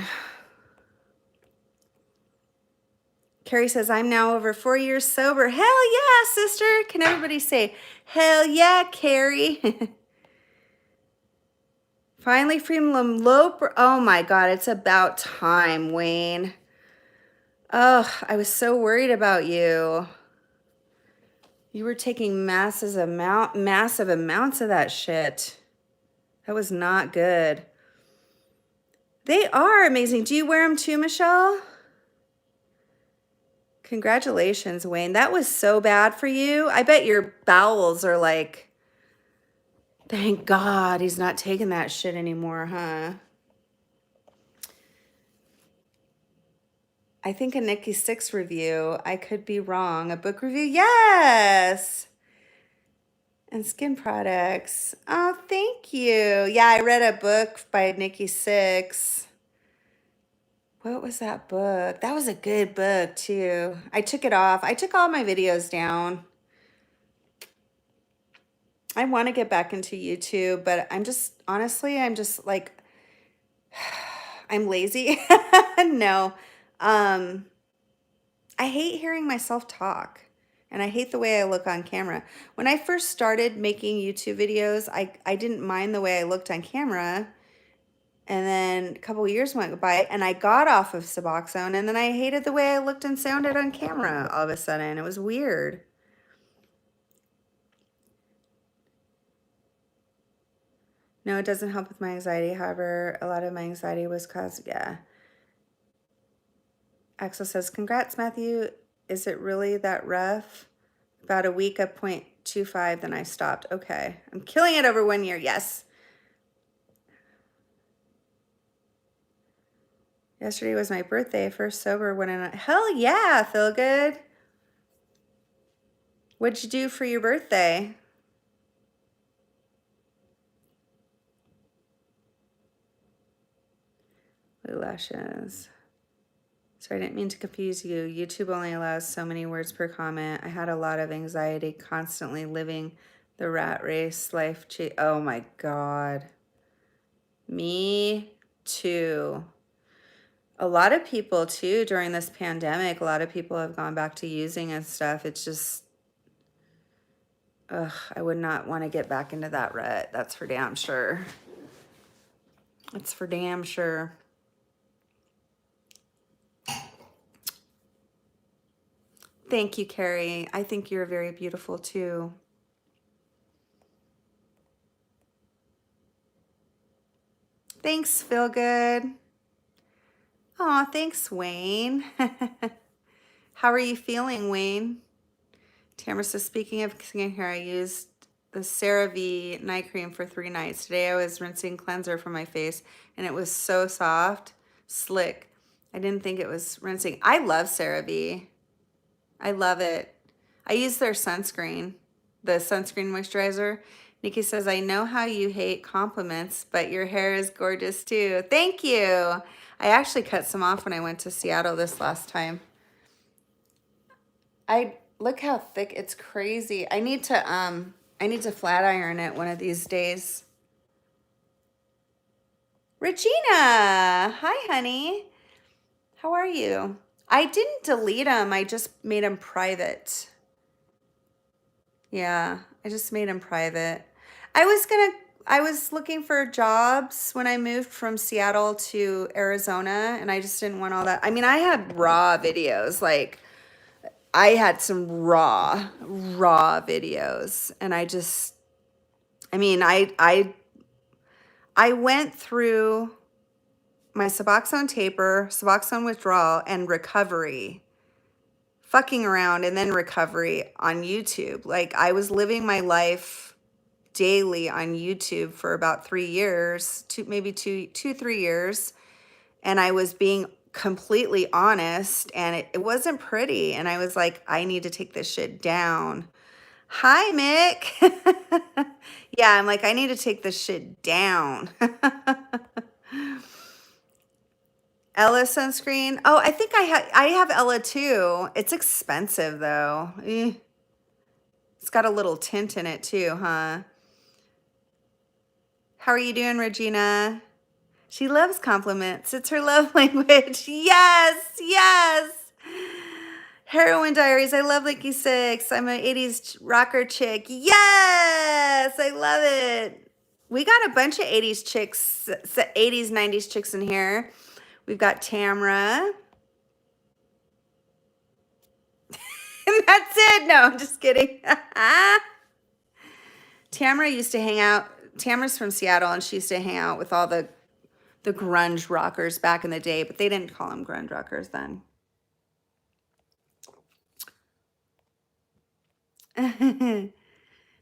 Carrie says, I'm now over 4 years sober. Hell yeah, sister. Can everybody say, hell yeah, Carrie? Finally from Loper. Oh my God, it's about time, Wayne. Oh, I was so worried about you. You were taking massive amounts of that shit. That was not good. They are amazing. Do you wear them too, Michelle? Congratulations, Wayne. That was so bad for you. I bet your bowels are like, thank God he's not taking that shit anymore, huh? I think a Nikki Sixx review. I could be wrong. A book review? Yes. And skin products. Oh, thank you. Yeah, I read a book by Nikki Sixx. What was that book? That was a good book, too. I took it off. I took all my videos down. I want to get back into YouTube, but I'm just, honestly, I'm just like, I'm lazy. No. I hate hearing myself talk, and I hate the way I look on camera. When I first started making YouTube videos, I didn't mind the way I looked on camera. And then a couple of years went by, and I got off of Suboxone, and then I hated the way I looked and sounded on camera all of a sudden. It was weird. No, it doesn't help with my anxiety. However, a lot of my anxiety was caused, yeah. Axel says, congrats, Matthew. Is it really that rough? About a week of 0.25, then I stopped. Okay. I'm killing it over 1 year. Yes. Yesterday was my birthday. First sober when I... Hell yeah, feel good. What'd you do for your birthday? Blue lashes. Sorry, I didn't mean to confuse you. YouTube only allows so many words per comment. I had a lot of anxiety, constantly living the rat race life. Oh my God. Me too. A lot of people too, during this pandemic, a lot of people have gone back to using and stuff. It's just, ugh, I would not want to get back into that rut. That's for damn sure. That's for damn sure. Thank you, Carrie. I think you're very beautiful too. Thanks, Feel Good. Aw, thanks, Wayne. How are you feeling, Wayne? Tamara says, speaking of skincare, I used the CeraVe night cream for 3 nights. Today I was rinsing cleanser for my face, and it was so soft, slick. I didn't think it was rinsing. I love CeraVe. I love it. I use their sunscreen, the sunscreen moisturizer. Nikki says, I know how you hate compliments, but your hair is gorgeous too. Thank you. I actually cut some off when I went to Seattle this last time. Look how thick, it's crazy. I need to flat iron it one of these days. Regina, hi honey. How are you? I didn't delete them. I just made them private. Yeah, I just made them private. I was looking for jobs when I moved from Seattle to Arizona, and I just didn't want all that. I mean, I had raw videos, like I had some raw videos, and I went through my Suboxone taper, Suboxone withdrawal, and recovery, fucking around, and then recovery on YouTube. Like, I was living my life daily on YouTube for about 3 years, maybe 3 years. And I was being completely honest, and it wasn't pretty. And I was like, I need to take this shit down. Hi, Mick. Yeah, I'm like, I need to take this shit down. Ella sunscreen. Oh, I think I have Ella too. It's expensive though. It's got a little tint in it too, huh? How are you doing, Regina? She loves compliments. It's her love language. Yes, yes. Heroin Diaries. I love Licky Six. I'm an 80s rocker chick. Yes, I love it. We got a bunch of 80s chicks, 80s, 90s chicks in here. We've got Tamra. And that's it. No, I'm just kidding. Tamra used to hang out. Tamra's from Seattle, and she used to hang out with all the grunge rockers back in the day, but they didn't call them grunge rockers then.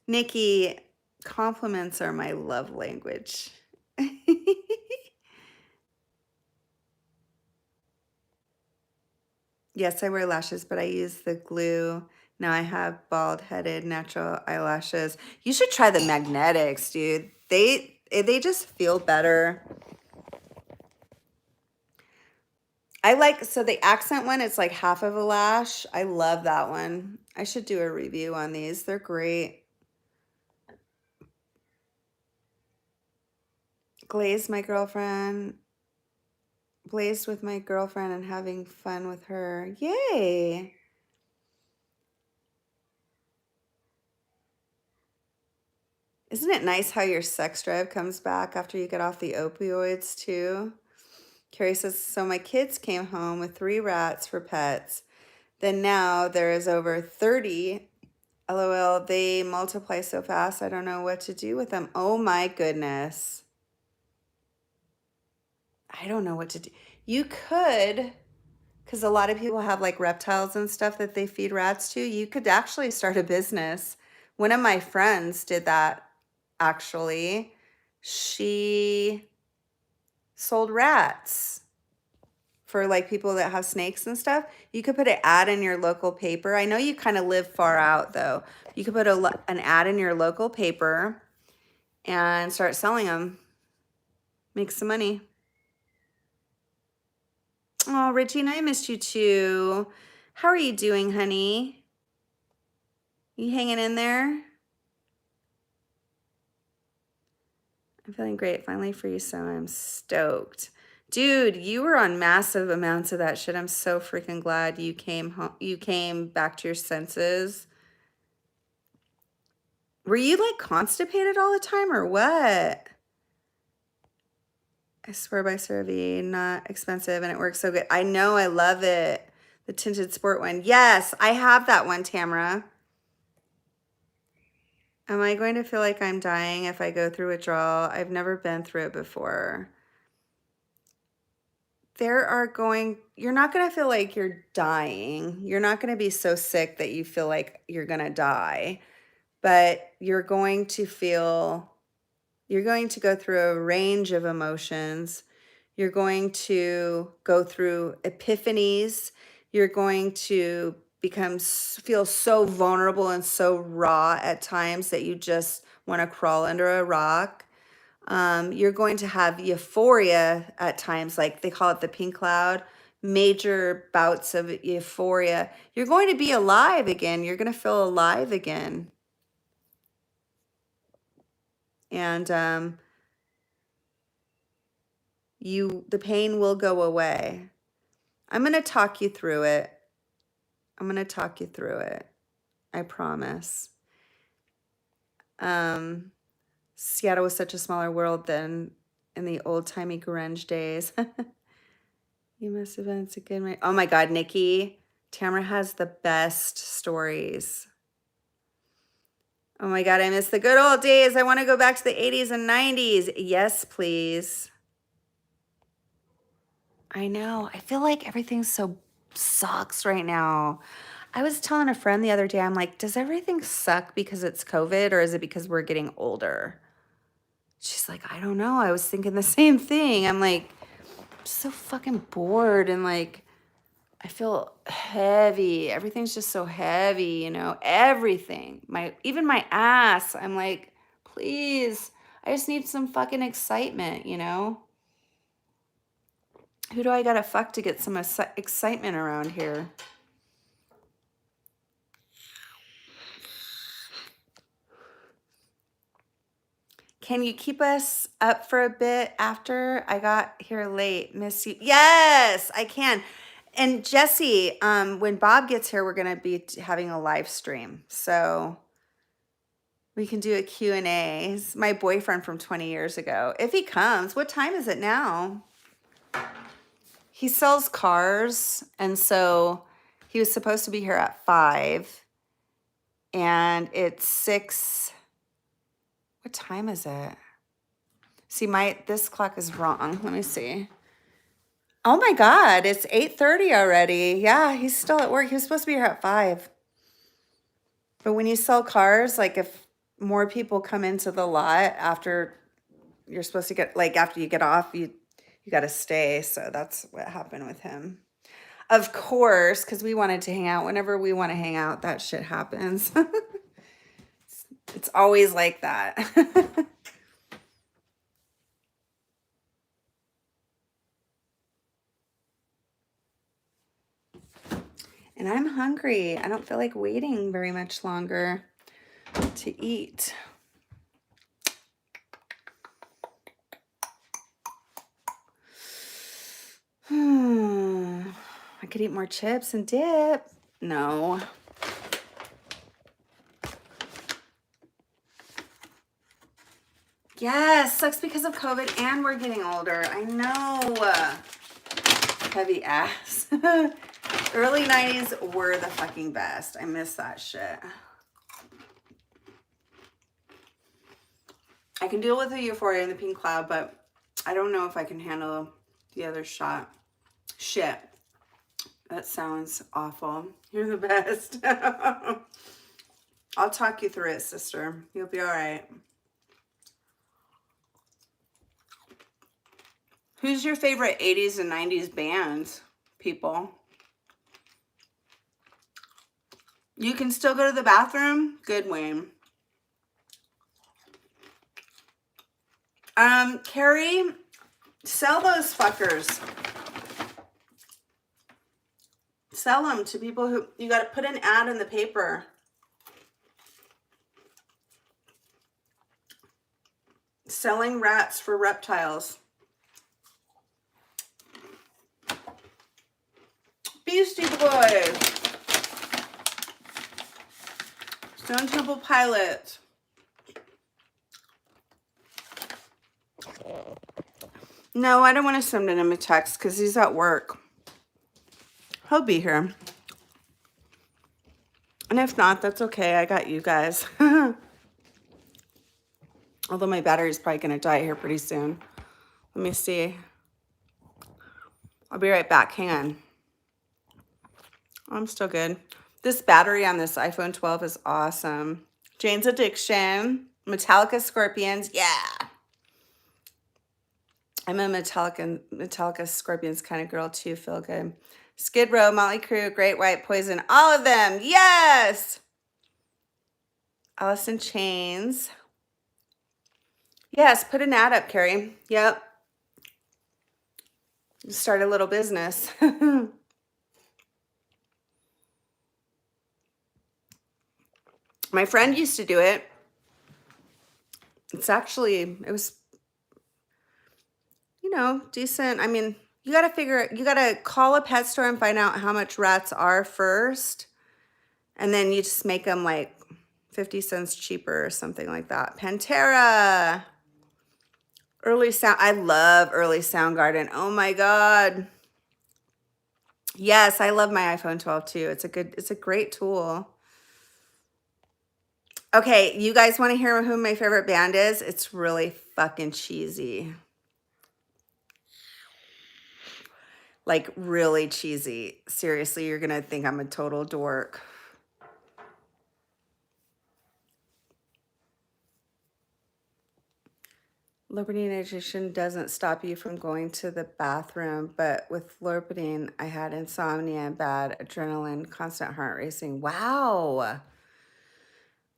Nikki, compliments are my love language. Yes, I wear lashes, but I use the glue. Now I have bald-headed natural eyelashes. You should try the magnetics, dude. They just feel better. I like, so the accent one, it's like half of a lash. I love that one. I should do a review on these. They're great. Glazed my girlfriend. Blazed with my girlfriend and having fun with her. Yay. Isn't it nice how your sex drive comes back after you get off the opioids too? Carrie says, so my kids came home with 3 rats for pets. Then now there is over 30. LOL, they multiply so fast. I don't know what to do with them. Oh my goodness. I don't know what to do. You could, because a lot of people have like reptiles and stuff that they feed rats to. You could actually start a business. One of my friends did that actually. She sold rats for like people that have snakes and stuff. You could put an ad in your local paper. I know you kind of live far out though. You could put an ad in your local paper and start selling them. Make some money. Oh, Regina, I missed you too. How are you doing, honey? You hanging in there? I'm feeling great finally for you, so I'm stoked. Dude, you were on massive amounts of that shit. I'm so freaking glad you came home, you came back to your senses. Were you like constipated all the time or what? I swear by CeraVe, not expensive and it works so good. I know, I love it. The tinted sport one. Yes, I have that one, Tamara. Am I going to feel like I'm dying if I go through withdrawal? I've never been through it before. You're not going to feel like you're dying. You're not going to be so sick that you feel like you're going to die, but you're going to go through a range of emotions. You're going to go through epiphanies. You're going to feel so vulnerable and so raw at times that you just want to crawl under a rock. You're going to have euphoria at times, like they call it the pink cloud, major bouts of euphoria. You're going to be alive again. You're going to feel alive again. And the pain will go away. I'm going to talk you through it. I promise. Seattle was such a smaller world than in the old-timey grunge days. You must have been a good night. Oh my God, Nikki. Tamara has the best stories. Oh my God, I miss the good old days. I want to go back to the 80s and 90s. Yes, please. I know. I feel like everything so sucks right now. I was telling a friend the other day, I'm like, does everything suck because it's COVID or is it because we're getting older? She's like, I don't know. I was thinking the same thing. I'm like, I'm so fucking bored and like, I feel heavy. Everything's just so heavy, you know, everything. Even my ass. I'm like, please, I just need some fucking excitement, you know? Who do I gotta fuck to get some excitement around here? Can you keep us up for a bit after I got here late? Miss you. Yes, I can. And Jesse, when Bob gets here, we're going to be having a live stream. So we can do a Q&A. He's my boyfriend from 20 years ago. If he comes, what time is it now? He sells cars. And so he was supposed to be here at 5. And it's 6. What time is it? See, this clock is wrong. Let me see. Oh my God, it's 8:30 already. Yeah, he's still at work. He was supposed to be here at 5. But when you sell cars, like if more people come into the lot after you're supposed to get, like after you get off, you got to stay. So that's what happened with him. Of course, because we wanted to hang out. Whenever we want to hang out, that shit happens. It's always like that. And I'm hungry. I don't feel like waiting very much longer to eat. I could eat more chips and dip. No. Yes, sucks because of COVID and we're getting older. I know. Heavy ass. Early 90s were the fucking best. I miss that shit. I can deal with the euphoria and the pink cloud, but I don't know if I can handle the other shot. Shit. That sounds awful. You're the best. I'll talk you through it, sister. You'll be all right. Who's your favorite 80s and 90s bands, people? You can still go to the bathroom? Good, Wayne. Carrie, sell those fuckers. Sell them to people who, you got to put an ad in the paper. Selling rats for reptiles. Beastie Boys. Stone Temple Pilots. No, I don't want to send him a text because he's at work. He'll be here. And if not, that's okay. I got you guys. Although my battery's probably going to die here pretty soon. Let me see. I'll be right back. Hang on. I'm still good. This battery on this iPhone 12 is awesome. Jane's Addiction. Metallica Scorpions. Yeah. I'm a Metallica Scorpions kind of girl too. Feel good. Skid Row, Motley Crue, Great White, Poison. All of them. Yes. Alice in Chains. Yes, put an ad up, Carrie. Yep. Start a little business. My friend used to do it. It was, you know, decent. I mean, you got to call a pet store and find out how much rats are first. And then you just make them like 50 cents cheaper or something like that. Pantera. Early Sound. I love Early Soundgarden. Oh my God. Yes, I love my iPhone 12 too. It's a great tool. Okay, you guys want to hear who my favorite band is? It's really fucking cheesy. Like really cheesy. Seriously, you're going to think I'm a total dork. Lorpidine doesn't stop you from going to the bathroom, but with Lorpidine, I had insomnia, bad adrenaline, constant heart racing. Wow.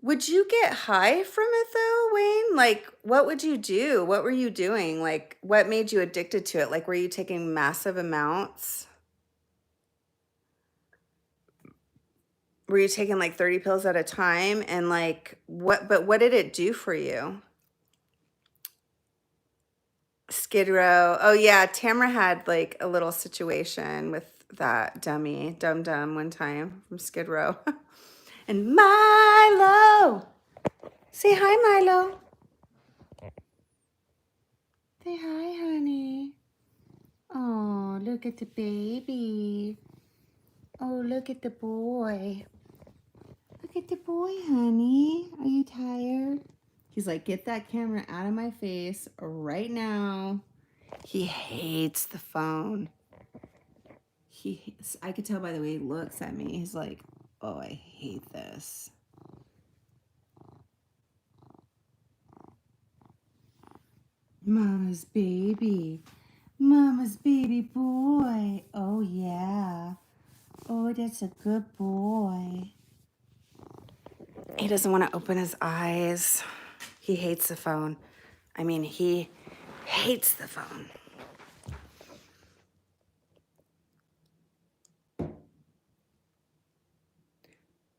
Would you get high from it though, Wayne? Like, what would you do? What were you doing? Like, what made you addicted to it? Like, were you taking massive amounts? Were you taking like 30 pills at a time? And like, what did it do for you? Skid Row. Oh yeah, Tamara had like a little situation with that Dum Dum one time from Skid Row. And Milo. Say hi, Milo. Say hi, honey. Oh, look at the baby. Oh, look at the boy. Look at the boy, honey. Are you tired? He's like, get that camera out of my face right now. He hates the phone. I could tell by the way he looks at me. He's like, oh, I hate this. Mama's baby. Mama's baby boy. Oh, yeah. Oh, that's a good boy. He doesn't want to open his eyes. He hates the phone. I mean, he hates the phone.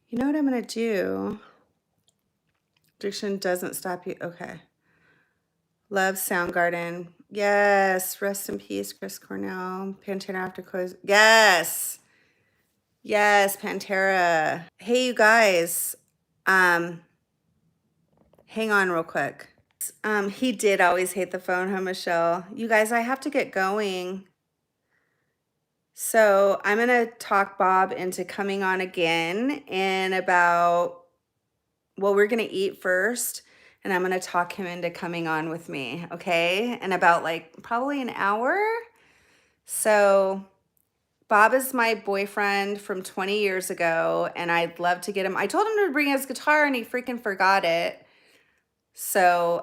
You know what I'm going to do? Addiction doesn't stop you. Okay. Love Soundgarden. Yes. Rest in peace, Chris Cornell. Pantera after close. Yes. Yes, Pantera. Hey, you guys. Hang on real quick. He did always hate the phone, huh, Michelle? You guys, I have to get going. So I'm going to talk Bob into coming on again in about, well, we're going to eat first. And I'm going to talk him into coming on with me, okay? In about like probably an hour. So Bob is my boyfriend from 20 years ago, and I'd love to get him. I told him to bring his guitar, and he freaking forgot it. So,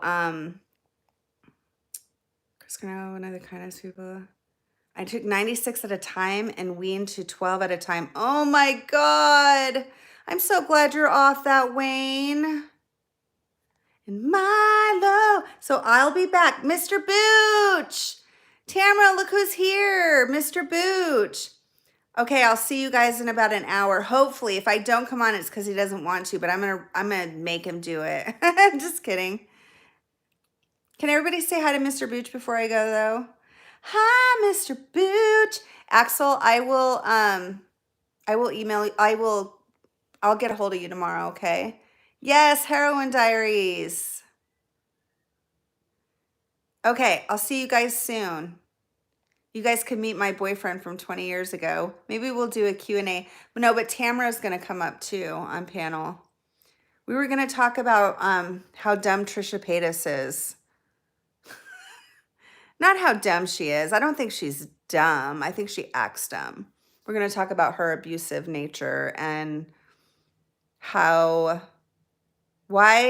Chris Cornell, one of the kindest people. I took 96 at a time and weaned to 12 at a time. Oh my God. I'm so glad you're off that, Wayne. And Milo. So I'll be back. Mr. Booch. Tamara, look who's here. Mr. Booch. Okay, I'll see you guys in about an hour. Hopefully, if I don't come on, it's because he doesn't want to, but I'm gonna make him do it. Just kidding. Can everybody say hi to Mr. Booch before I go though? Hi, Mr. Booch. Axel, I will email you. I'll get a hold of you tomorrow, okay? Yes, Heroin Diaries. Okay, I'll see you guys soon. You guys can meet my boyfriend from 20 years ago. Maybe we'll do a Q&A. No, but Tamara's going to come up too on panel. We were going to talk about how dumb Trisha Paytas is. Not how dumb she is. I don't think she's dumb. I think she acts dumb. We're going to talk about her abusive nature and what were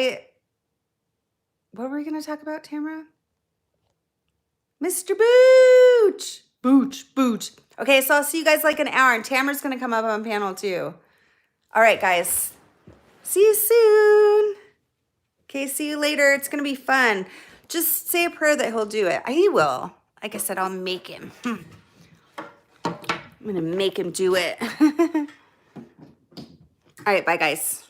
we going to talk about, Tamara? Mr. Booch. Booch. Okay, so I'll see you guys like an hour, and Tamara's going to come up on panel too. All right, guys. See you soon. Okay, see you later. It's going to be fun. Just say a prayer that he'll do it. He will. Like I said, I'll make him. I'm going to make him do it. All right, bye, guys.